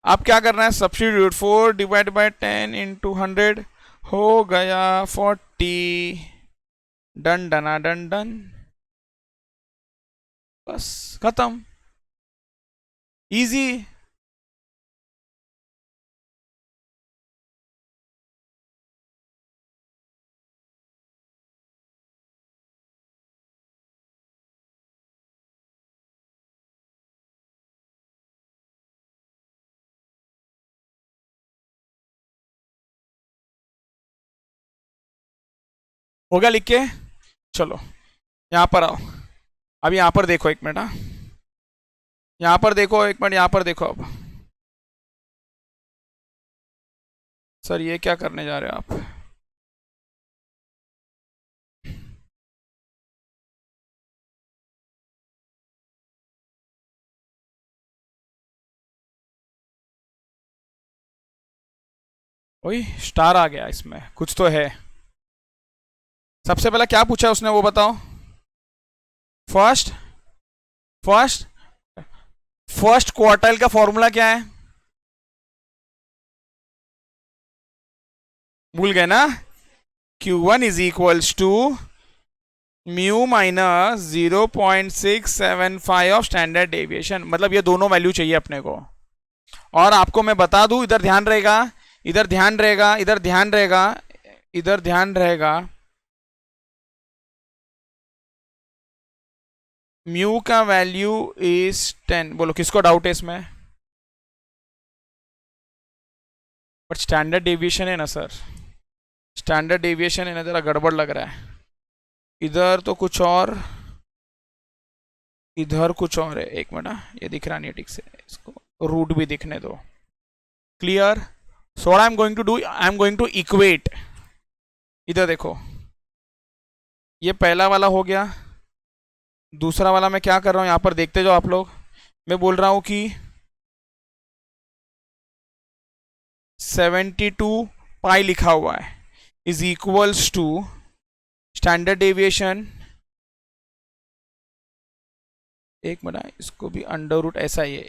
अब क्या करना है, सब्स्टिट्यूट 4 डिवाइड बाय 10 इंटू 100 हो गया 40। डन डना डन डन, बस खत्म, इजी। हो गया लिख के? चलो यहाँ पर आओ, अब यहाँ पर देखो एक मिनट। हाँ यहाँ पर देखो एक मिनट, यहाँ पर देखो। अब सर ये क्या करने जा रहे हो आप? ओए स्टार आ गया, इसमें कुछ तो है। सबसे पहले क्या पूछा उसने वो बताओ। फर्स्ट फर्स्ट फर्स्ट क्वार्टाइल का फॉर्मूला क्या है? भूल गए ना? Q1 is equals to mu minus 0.675 of standard deviation. मतलब ये दोनों वैल्यू चाहिए अपने को। और आपको मैं बता दूं, इधर ध्यान रहेगा, इधर ध्यान रहेगा, इधर ध्यान रहेगा, इधर ध्यान रहेगा। म्यू का वैल्यू इज 10। बोलो किसको डाउट है इसमें? बट स्टैंडर्ड डेविएशन है ना सर, स्टैंडर्ड डेविएशन है ना, जरा गड़बड़ लग रहा है। इधर तो कुछ और, इधर कुछ और है। एक मिनट, ये दिख रहा नहीं ठीक से, इसको रूट भी दिखने दो। Clear? So what I am going to do, I am going to equate. इधर देखो, ये पहला वाला हो गया। दूसरा वाला मैं क्या कर रहा हूं यहां पर देखते जाओ आप लोग। मैं बोल रहा हूं कि 72 पाई लिखा हुआ है is equals to standard deviation. एक मिनट, इसको भी अंडर रूट ऐसा ही है।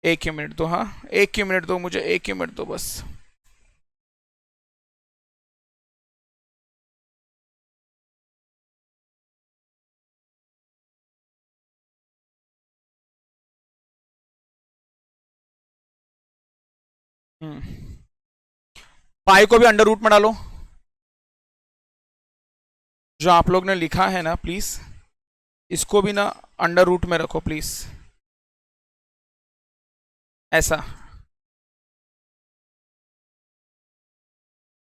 एक ही मिनट दो, हाँ एक ही मिनट दो मुझे, एक ही मिनट दो बस। पाई को भी अंडर रूट में डालो। जो आप लोग ने लिखा है ना प्लीज, इसको भी ना अंडर रूट में रखो प्लीज, ऐसा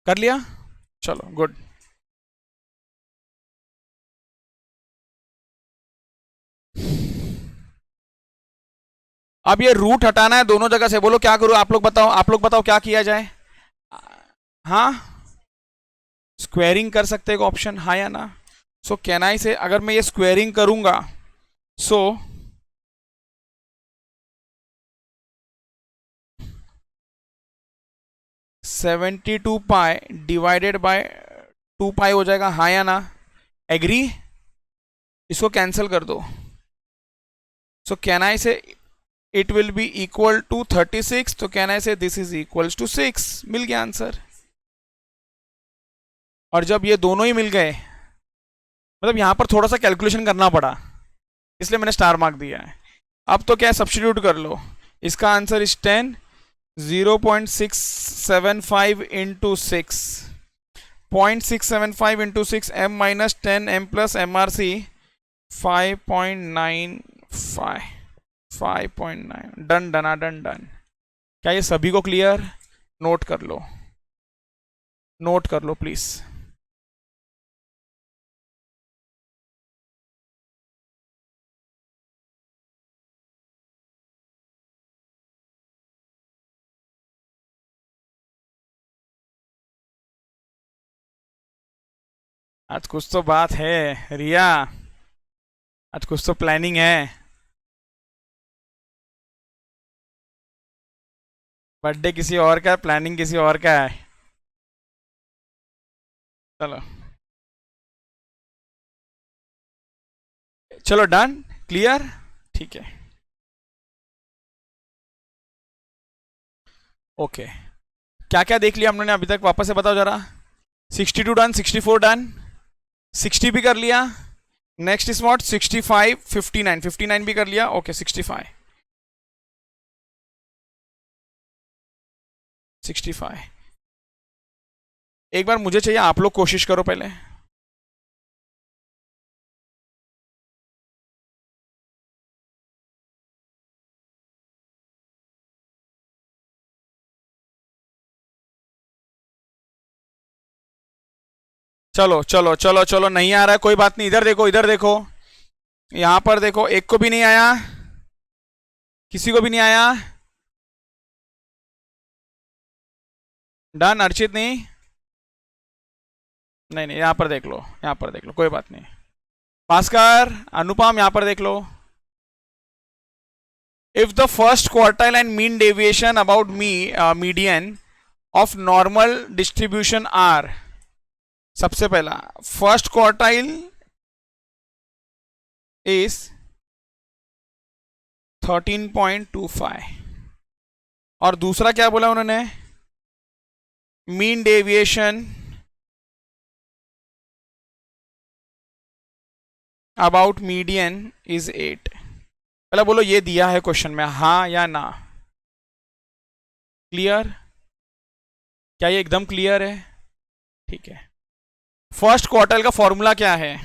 कर लिया। चलो गुड। अब ये रूट हटाना है दोनों जगह से। बोलो क्या करूं, आप लोग बताओ, आप लोग बताओ क्या किया जाए। हाँ, स्क्वेयरिंग कर सकते हैं ऑप्शन, हाँ या ना? सो कैन आई से, अगर मैं ये स्क्वेयरिंग करूंगा, so seventy two pi divided by 2 पाई हो जाएगा, हाँ या ना? एग्री? इसको कैंसिल कर दो। सो can I say it will be equal to 36। तो can I say this is equals to 6। मिल गया आंसर। और जब ये दोनों ही मिल गए, मतलब यहां पर थोड़ा सा कैलकुलेशन करना पड़ा, इसलिए मैंने स्टार मार्क दिया है। अब तो क्या, सब्स्टिट्यूट कर लो। इसका answer is 10, 0.675 into 6, 0.675 into 6, m minus 10 m plus M R C 5.95, 5.9। Done डना डन डन। क्या ये सभी को क्लियर? नोट कर लो, नोट कर लो प्लीज। आज कुछ तो बात है रिया, आज कुछ तो प्लानिंग है। बर्थडे किसी और का है, प्लानिंग किसी और का है। चलो चलो डन, क्लियर, ठीक है। ओके, क्या क्या देख लिया हम लोगों ने अभी तक, वापस से बताओ जरा। 62 डन, 64 डन, 60 भी कर लिया। नेक्स्ट इज व्हाट, 65, 59, 59 भी कर लिया। ओके 65, 65। एक बार मुझे चाहिए, आप लोग कोशिश करो पहले। चलो चलो चलो चलो, नहीं आ रहा है कोई बात नहीं। इधर देखो, इधर देखो, यहां पर देखो, एक को भी नहीं आया, किसी को भी नहीं आया। डन, अर्चित नहीं, नहीं नहीं, यहां पर देख लो, यहां पर देख लो, कोई बात नहीं। भास्कर, अनुपम, यहां पर देख लो। if the first quartile and mean deviation about median of normal distribution are, सबसे पहला first quartile is 13.25 और दूसरा क्या बोला उन्होंने, mean deviation about median is 8। पहले बोलो ये दिया है क्वेश्चन में, हाँ या ना? क्लियर? क्या ये एकदम क्लियर है? ठीक है। फर्स्ट क्वार्टाइल का फॉर्मूला क्या है?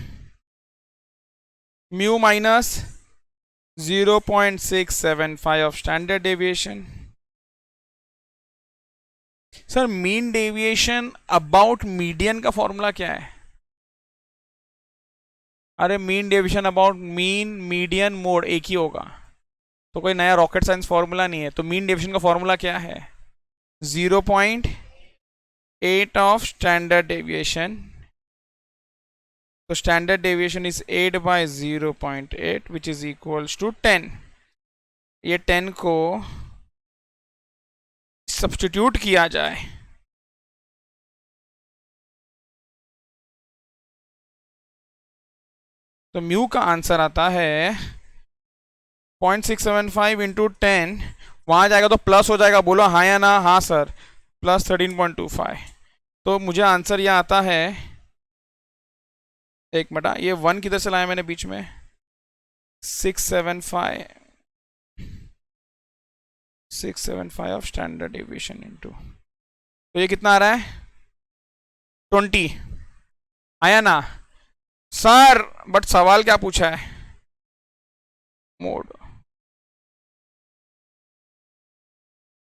Mu minus 0.675 of standard deviation. Sir mean deviation about median का फॉर्मूला क्या है? अरे mean deviation about mean median mode एक ही होगा, तो कोई नया रॉकेट साइंस फॉर्मूला नहीं है। तो मीन डेविएशन का फॉर्मूला क्या है? 0.8 ऑफ स्टैंडर्ड डेविएशन। तो standard deviation is 8 by 0.8 which is equals to 10। ये 10 को सब्स्टिट्यूट किया जाए तो म्यू का आंसर आता है 0.675 इंटू 10, वहां जाएगा तो प्लस हो जाएगा। बोलो हाँ या ना? हाँ सर, प्लस 13.25। तो मुझे आंसर यह आता है, एक मिनट, ये 1 किधर से लाया मैंने बीच में? 675 ऑफ स्टैंडर्ड डेविएशन इनटू, तो ये कितना आ रहा है? 20। आया ना सर? बट सवाल क्या पूछा है?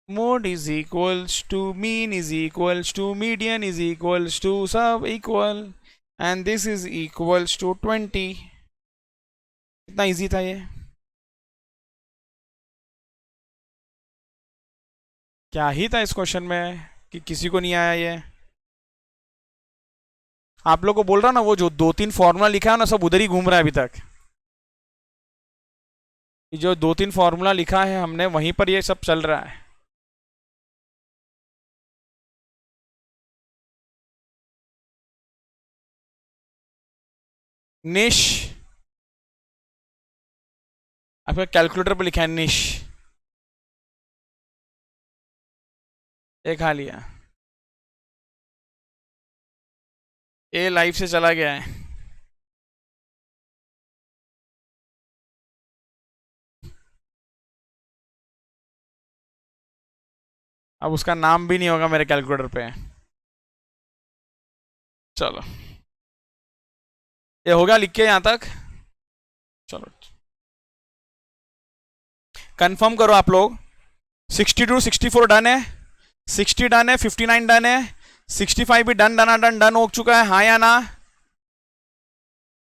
Mode is equals to mean is equals to median is equals to सब equal and this is equals to 20। कितना इजी था ये? क्या ही था इस क्वेश्चन में कि किसी को नहीं आया ये? आप लोग को बोल रहा ना, वो जो 2-3 फॉर्मूला लिखा है ना, सब उधर ही घूम रहा है अभी तक। जो 2-3 फॉर्मूला लिखा है हमने, वहीं पर ये सब चल रहा है। निश, आपका कैलकुलेटर पर लिखा है निश, ये खा लिया। ए लाइव से चला गया है। अब उसका नाम भी नहीं होगा मेरे कैलकुलेटर पे। चलो ये होगा लिख के यहां तक। चलो कंफर्म करो आप लोग। 62 64 डन है, 60 डन है, 59 डन है, 65 भी डन डन हो चुका है, हाँ या ना?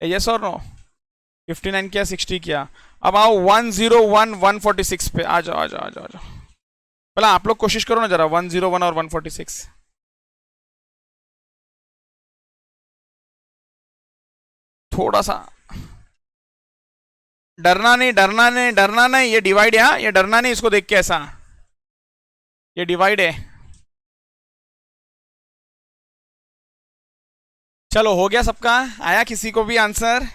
यस और नो? 59 किया, 60 किया। अब आओ 101 146 पे। आ जाओ आ जाओ आ जाओ आ जाओ। पहले आप लोग कोशिश करो ना जरा, 101 और 146। थोड़ा सा डरना नहीं, डरना नहीं, डरना नहीं। ये डिवाइड है, ये डरना नहीं इसको देख के ऐसा। ये डिवाइड है। चलो हो गया सबका? आया किसी को भी आंसर?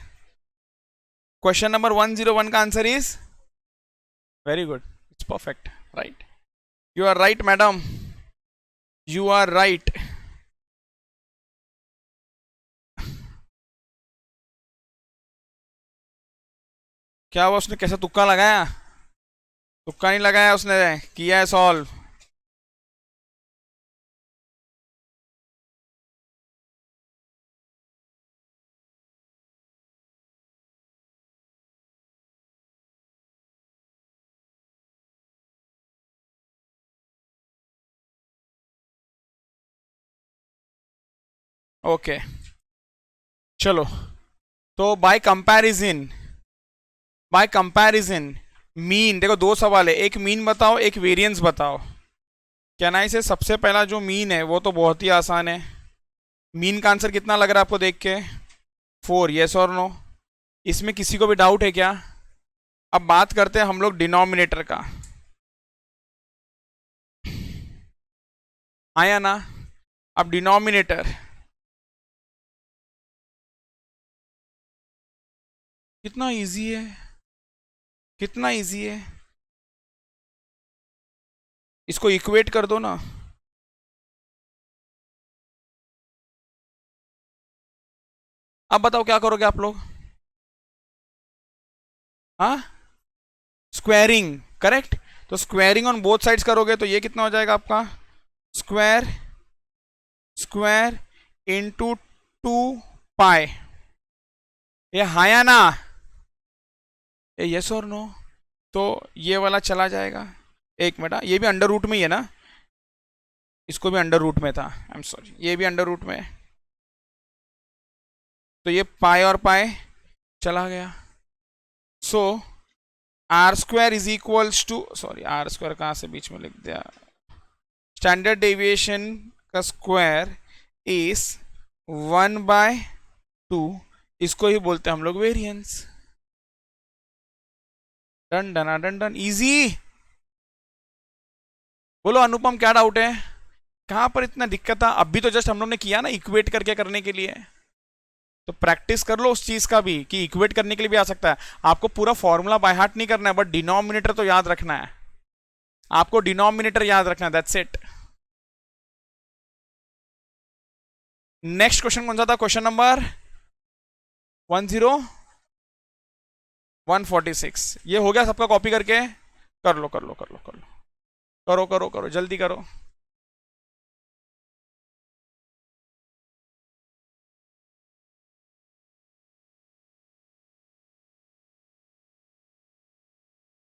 क्वेश्चन नंबर 101 का answer is very good, it's perfect, right. You are right madam, you are right. क्या हुआ, उसने कैसे तुक्का लगाया? तुक्का नहीं लगाया उसने, किया है सॉल्व। ओके चलो, तो बाय कंपैरिजन मीन, देखो दो सवाल है, एक मीन बताओ एक वेरिएंस बताओ। क्या ना, इसे सबसे पहला जो मीन है वो तो बहुत ही आसान है। मीन का आंसर कितना लग रहा है आपको देख के? 4, यस और नो? इसमें किसी को भी डाउट है क्या? अब बात करते हैं हम लोग डिनोमिनेटर का, आया ना। अब डिनोमिनेटर कितना इजी है, कितना इजी है, इसको इक्वेट कर दो ना। अब बताओ क्या करोगे आप लोग? हाँ, स्क्वायरिंग, करेक्ट। तो स्क्वायरिंग ऑन बोथ साइड्स करोगे तो ये कितना हो जाएगा आपका, स्क्वायर स्क्वायर इंटू 2 पाई। ये हाँ या ना, ये यस और नो। तो ये वाला चला जाएगा, एक मिनट, ये भी अंडर रूट में ही है ना, इसको भी अंडर रूट में था, आई एम सॉरी, ये भी अंडर रूट में है। तो ये पाई और पाई चला गया। So R square is equals to, sorry R square कहाँ से बीच में लिख दिया, स्टैंडर्ड डेविएशन का स्क्वायर इज 1/2, इसको ही बोलते हैं हम लोग variance. Done done done done, easy. बोलो अनुपम क्या डाउट है, कहां पर इतना दिक्कत था? अभी तो जस्ट हम लोग ने किया ना इक्वेट करके करने के लिए, तो प्रैक्टिस कर लो उस चीज का भी कि इक्वेट करने के लिए भी आ सकता है। आपको पूरा फॉर्मूला बाय हार्ट नहीं करना है, बट डिनोमिनेटर तो याद रखना है, आपको डिनोमिनेटर याद रखना है, दैट्स इट। नेक्स्ट क्वेश्चन कौन सा था, क्वेश्चन नंबर 146, ये हो गया सबका कॉपी करके, कर लो कर लो कर लो कर लो, करो करो करो जल्दी करो।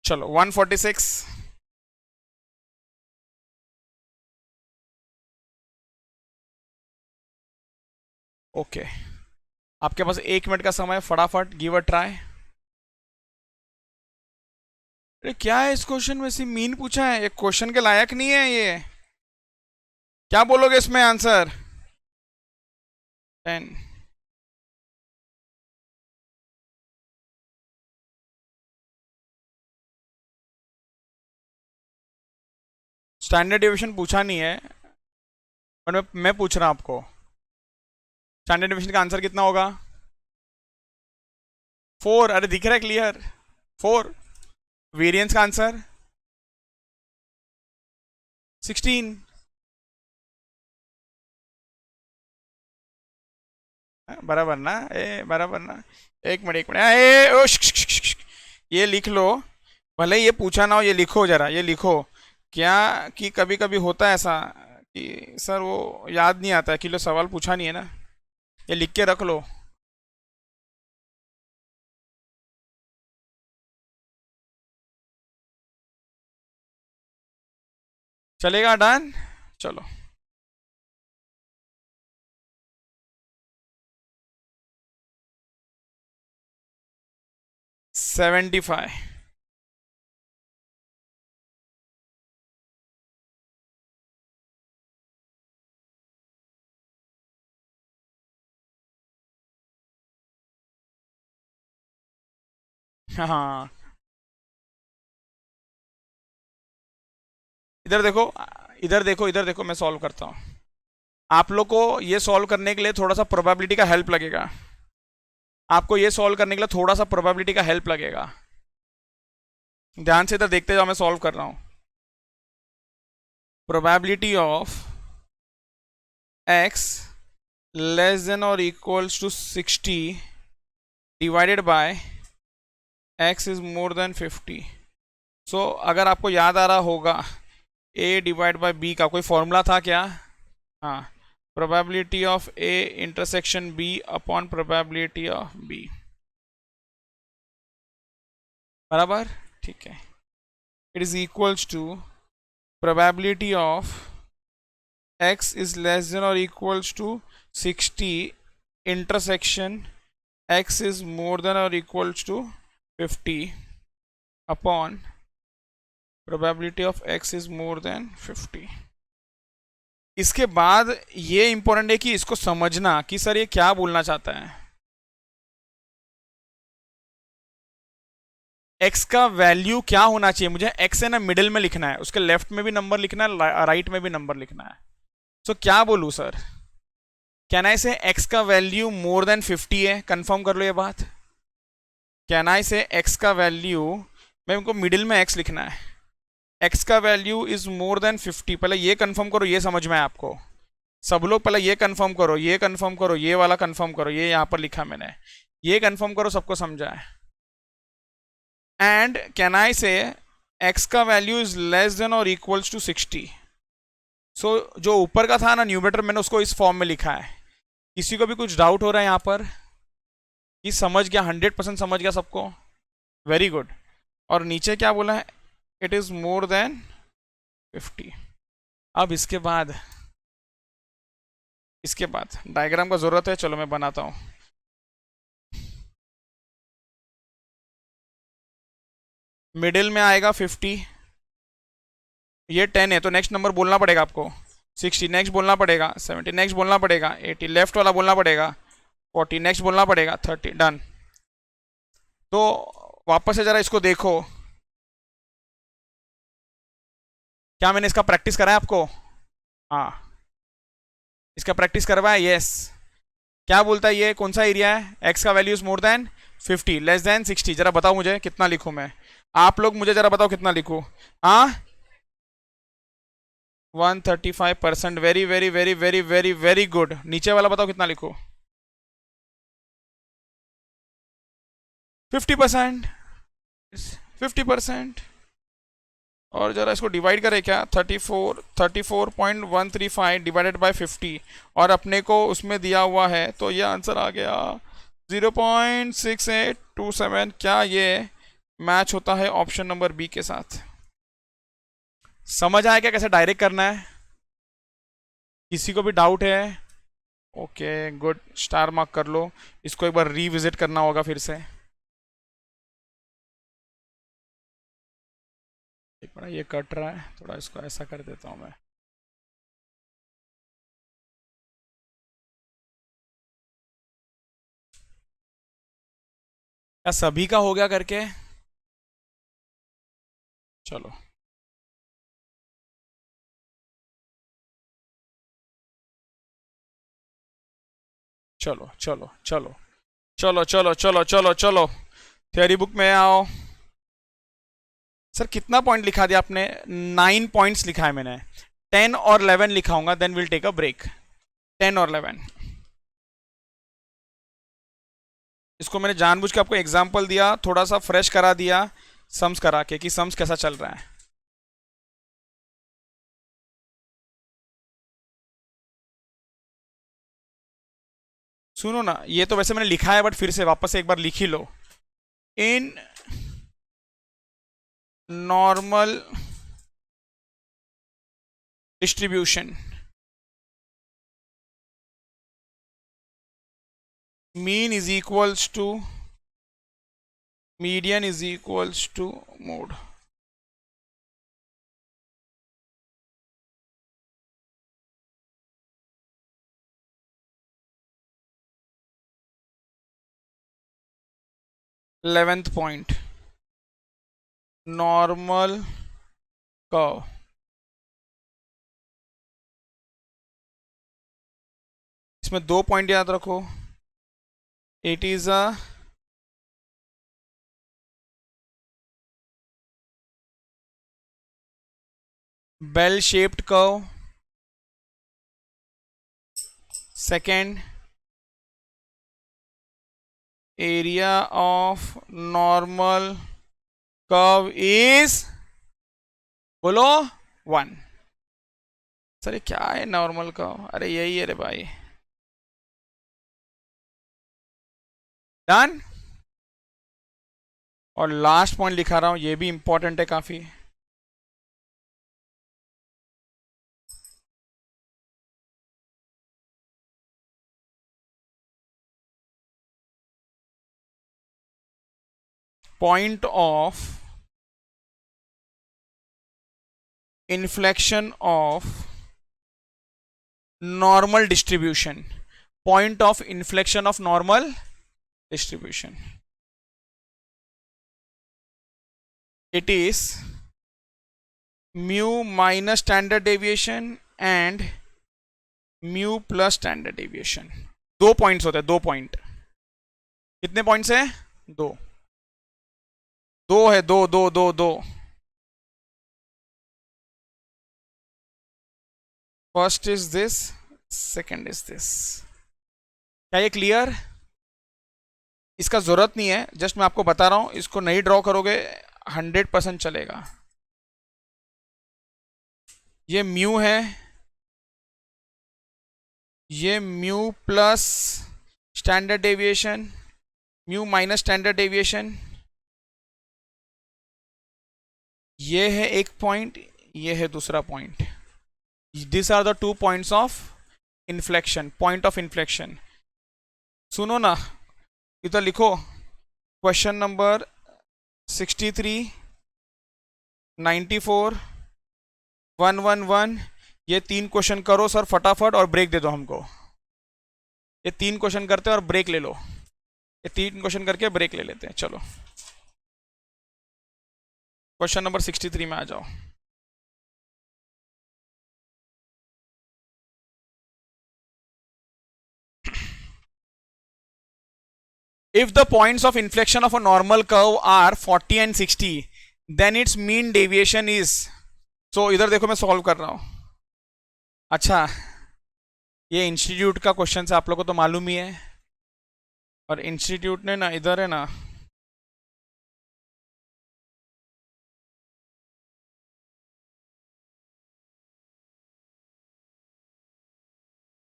चलो 146, ओके, आपके पास 1 मिनट का समय, फटाफट गिव अ ट्राई। अरे क्या है इस क्वेश्चन में, सिर्फ मीन पूछा है, एक क्वेश्चन के लायक नहीं है ये। क्या बोलोगे इसमें आंसर? 10। स्टैंडर्ड डिविजन पूछा नहीं है, पर मैं पूछ रहा हूं आपको, स्टैंडर्ड डिविजन का आंसर कितना होगा? 4, अरे दिख रहा है क्लियर, 4। वेरिएंस का आंसर 16। बराबर ना, ए बराबर ना। एक मिनट, ए ओ ये लिख लो, भले ये पूछा ना हो, ये लिखो जरा, ये लिखो। क्या कि कभी कभी होता है ऐसा कि सर वो याद नहीं आता है कि लो सवाल पूछा नहीं है ना, ये लिख के रख लो। चलेगा, डन। चलो सेवेंटी फाइव। हाँ, इधर देखो, इधर देखो, इधर देखो, मैं सॉल्व करता हूँ। आप लोग को ये सॉल्व करने के लिए थोड़ा सा प्रोबेबिलिटी का हेल्प लगेगा, आपको ये सॉल्व करने के लिए थोड़ा सा प्रोबेबिलिटी का हेल्प लगेगा। ध्यान से इधर देखते जाओ, मैं सॉल्व कर रहा हूँ। Probability of x less than और equals to 60 divided by x is more than 50। So अगर आपको याद आ रहा होगा, a डिवाइड बाय b का कोई फॉर्मूला था क्या? हाँ, probability of a intersection b upon probability of b, बराबर, ठीक है। It is equals to probability of x is less than or equals to 60 intersection x is more than or equals to 50 upon probability of x is more than 50। इसके बाद ये important है कि इसको समझना कि सर ये क्या बोलना चाहता है। एक्स का वैल्यू क्या होना चाहिए, मुझे एक्स है ना मिडिल में लिखना है, उसके लेफ्ट में भी नंबर लिखना है, राइट में भी नंबर लिखना है। सो क्या बोलूँ सर, कैन आई से एक्स का वैल्यू मोर देन 50 है, कंफर्म कर लो ये बात। कैन आई से एक्स का वैल्यू, मैं उनको मिडिल में एक्स लिखना है, एक्स का वैल्यू इज मोर देन 50, पहले ये कंफर्म करो, ये समझ में है आपको, सब लोग पहले ये कंफर्म करो, ये कंफर्म करो, ये वाला कंफर्म करो, ये यहाँ पर लिखा मैंने, ये कंफर्म करो, सबको समझा है। एंड कैन आई से एक्स का वैल्यू इज लेस देन और इक्वल्स टू 60। सो जो ऊपर का था ना न्यूमरेटर, मैंने उसको इस फॉर्म में लिखा है। किसी को भी कुछ डाउट हो रहा है यहाँ पर कि समझ गया, 100% समझ गया सबको, वेरी गुड। और नीचे क्या बोला है, इट इज मोर देन 50। अब इसके बाद डायग्राम का जरूरत है, चलो मैं बनाता हूं। मिडिल में आएगा 50, ये 10 है तो नेक्स्ट नंबर बोलना पड़ेगा आपको, 60 नेक्स्ट बोलना पड़ेगा, 70 नेक्स्ट बोलना पड़ेगा, 80 लेफ्ट वाला बोलना पड़ेगा, 40 नेक्स्ट बोलना पड़ेगा, 30 डन। तो वापस से जरा इसको देखो, क्या मैंने इसका प्रैक्टिस कराया आपको? हाँ, इसका प्रैक्टिस करवाया, यस। क्या बोलता है ये, कौन सा एरिया है, एक्स का value is more than 50 less than 60, जरा बताओ मुझे कितना लिखूं मैं, आप लोग मुझे जरा बताओ कितना लिखूं। हाँ 135%, very very very very very very good. नीचे वाला बताओ कितना लिखूं, 50%, 50%। और जरा इसको डिवाइड करें क्या, 34.135 डिवाइडेड बाय 50, और अपने को उसमें दिया हुआ है, तो ये आंसर आ गया 0.6827। क्या ये मैच होता है ऑप्शन नंबर बी के साथ? समझ आया क्या कैसे डायरेक्ट करना है? किसी को भी डाउट है? ओके गुड, स्टार मार्क कर लो। इसको एक बार रीविजिट करना होगा फिर से। एक बार ये कट रहा है थोड़ा, इसको ऐसा कर देता हूं मैं। क्या सभी का हो गया करके? चलो चलो चलो चलो चलो चलो चलो चलो चलो, थ्योरी बुक में आओ। सर कितना पॉइंट लिखा दिया आपने? 9 पॉइंट्स लिखा है मैंने, 10 और 11 लिखाऊंगा, then will take a break. 10 और 11, इसको मैंने जानबूझ के आपको एग्जाम्पल दिया, थोड़ा सा फ्रेश करा दिया सम्स करा के कि सम्स कैसा चल रहा है। सुनो ना, ये तो वैसे मैंने लिखा है बट फिर से वापस से एक बार लिख ही लो। In normal distribution mean is equals to median is equals to mode. Eleventh point, normal curve. इसमें 2 पॉइंट याद रखो, it is a bell shaped curve. Second, area of normal curve is, बोलो 1। सर ये क्या है नॉर्मल कर्व? अरे यही है रे भाई, डन। और लास्ट पॉइंट लिखा रहा हूं, ये भी इंपॉर्टेंट है काफी। Point of inflection of normal distribution, point of inflection of normal distribution. It is mu minus standard deviation and mu plus standard deviation. 2 points होते हैं, 2 पॉइंट। कितने पॉइंट्स है? 2। 2 है, 2 2 2 2। First is this, second is this. क्या ये clear? इसका जरूरत नहीं है, जस्ट मैं आपको बता रहा हूं, इसको नहीं ड्रॉ करोगे 100% चलेगा। ये म्यू है, ये mu plus standard deviation, mu minus standard deviation, ये है एक पॉइंट, ये है दूसरा point. This are the 2 points of inflection, point of inflection. सुनो ना, इधर लिखो क्वेश्चन नंबर 63, 94, 111। ये 3 क्वेश्चन करो सर फटाफट और ब्रेक दे दो हमको। ये 3 क्वेश्चन करते हैं और ब्रेक ले लो। ये 3 क्वेश्चन करके ब्रेक ले लेते हैं। चलो क्वेश्चन नंबर 63 में आ जाओ। If the points of inflection of a normal curve are 40 and 60, then its mean deviation is, so इधर देखो मैं सॉल्व कर रहा हूं। अच्छा, ये इंस्टीट्यूट का क्वेश्चन है, आप लोगों को तो मालूम ही है। और इंस्टीट्यूट ने ना, इधर है ना,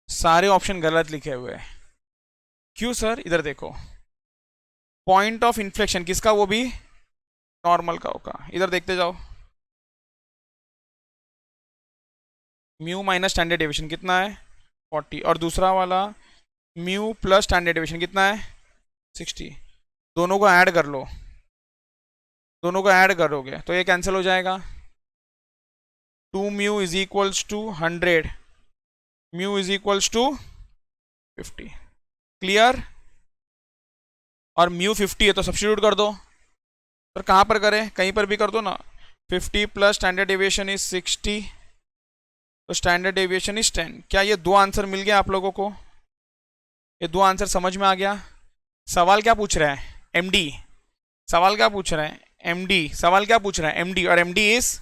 सारे ऑप्शन गलत लिखे हुए हैं। क्यों सर? इधर देखो, पॉइंट ऑफ इन्फ्लेक्शन किसका? वो भी नॉर्मल का होगा। इधर देखते जाओ, म्यू माइनस स्टैंडर्ड डेविएशन कितना है? 40। और दूसरा वाला म्यू प्लस स्टैंडर्ड डेविएशन कितना है? 60। दोनों को ऐड कर लो, दोनों को ऐड करोगे तो ये कैंसिल हो जाएगा। 2 mu is equals to 100, mu is equals to 50। Clear? और म्यू 50 है तो सब्स्टिट्यूट कर दो। तो कहाँ पर करें? कहीं पर भी कर दो ना। 50 प्लस स्टैंडर्ड डेविएशन इज 60, तो स्टैंडर्ड डेविएशन इज 10। क्या ये 2 आंसर मिल गया आप लोगों को? ये 2 आंसर समझ में आ गया? सवाल क्या पूछ रहा है? एमडी। सवाल क्या पूछ रहा है? एमडी। सवाल क्या पूछ रहा है? एमडी। और MD is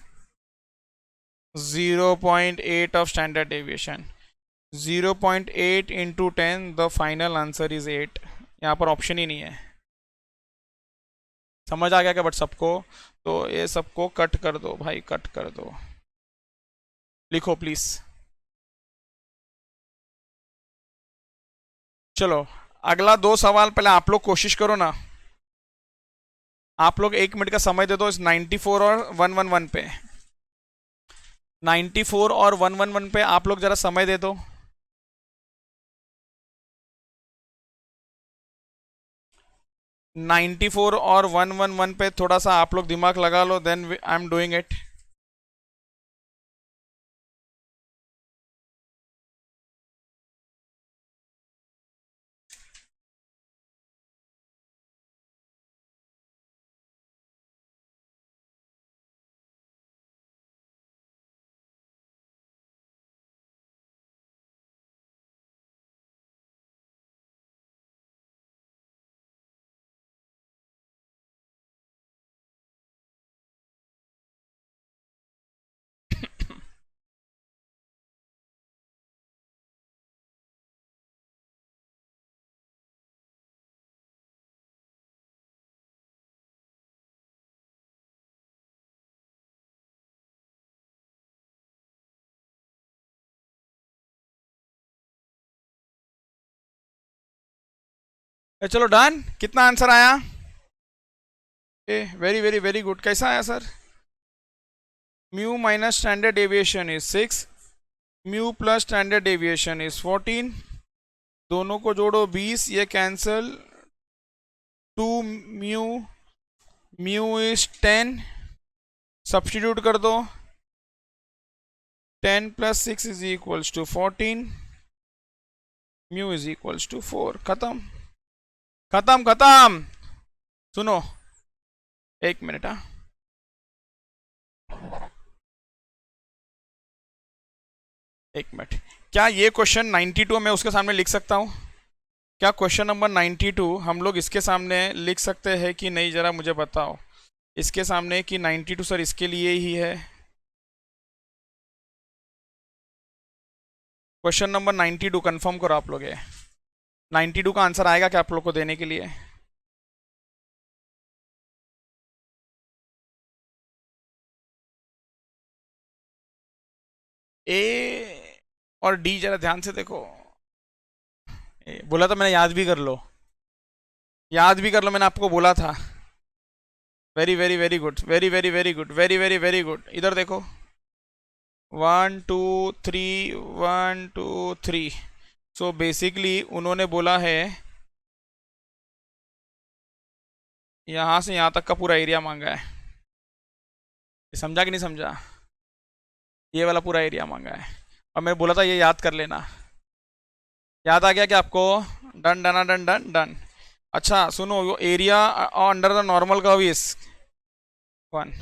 0.8 of standard deviation. 0.8 into 10, the final answer is 8। यहाँ पर ऑप्शन ही नहीं है। समझ आ गया क्या बट सबको? तो ये सबको कट कर दो भाई, कट कर दो। लिखो प्लीज। चलो अगला 2 सवाल पहले आप लोग कोशिश करो ना। आप लोग 1 मिनट का समय दे दो इस 94 और 111 पे। 94 और 111 पे आप लोग जरा समय दे दो। नाइन्टी 94 और 111 पे थोड़ा सा आप लोग दिमाग लगा लो, then I am doing it. चलो डन। कितना आंसर आया? Very very very good. कैसा आया sir? Mu minus standard deviation is 6, mu plus standard deviation is 14। दोनों को जोड़ो 20, ये cancel. 2 mu, mu is 10, substitute कर दो। 10 plus 6 is equals to 14, mu is equals to 4। खत्म खत्म खत्म। सुनो 1 मिनट। एक मिनट, क्या ये क्वेश्चन 92 मैं उसके सामने लिख सकता हूँ? क्या क्वेश्चन नंबर 92 हम लोग इसके सामने लिख सकते हैं कि नहीं, ज़रा मुझे बताओ। इसके सामने कि 92 सर इसके लिए ही है। क्वेश्चन नंबर 92 कंफर्म करो आप लोग। 92 का आंसर आएगा क्या आप लोग को देने के लिए? ए और डी जरा ध्यान से देखो। बोला था मैंने, याद भी कर लो, याद भी कर लो, मैंने आपको बोला था। Very very very good, very very very good, very very very good. इधर देखो, 1 2 3, 1 2 3। सो बेसिकली उन्होंने बोला है यहाँ से यहाँ तक का पूरा एरिया मांगा है। समझा कि नहीं समझा? ये वाला पूरा एरिया मांगा है, और मैं बोला था ये याद कर लेना। याद आ गया क्या आपको? Done done done done done. अच्छा सुनो, वो area under the normal curve is 1।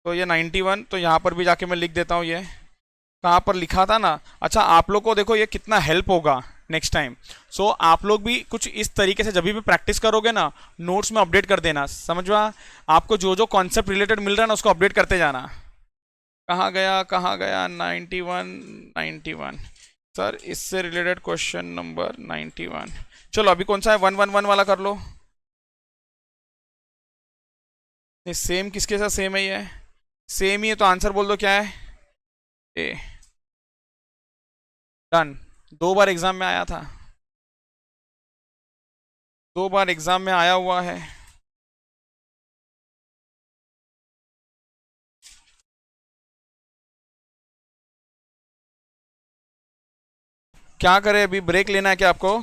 तो ये 91, तो यहाँ पर भी जाके मैं लिख देता हूँ। ये कहाँ पर लिखा था ना? अच्छा, आप लोग को देखो ये कितना हेल्प होगा नेक्स्ट टाइम। सो आप लोग भी कुछ इस तरीके से जब भी प्रैक्टिस करोगे ना, नोट्स में अपडेट कर देना, समझवा? आपको जो जो कॉन्सेप्ट रिलेटेड मिल रहा है ना, उसको अपडेट करते जाना। कहाँ गया, कहाँ गया? 91 91 सर, इससे रिलेटेड क्वेश्चन नंबर 91। चलो अभी कौन सा है? 1 1 1 वाला कर लो। नहीं, सेम किसके साथ सेम है? ये सेम ही है, तो आंसर बोल दो क्या है? ए। डन। 2 बार एग्जाम में आया था, 2 बार एग्जाम में आया हुआ है। क्या करें अभी? ब्रेक लेना है क्या आपको?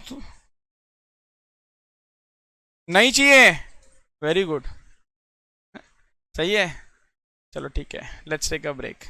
नहीं चाहिए? वेरी गुड, सही है। चलो ठीक है, लेट्स टेक अ ब्रेक।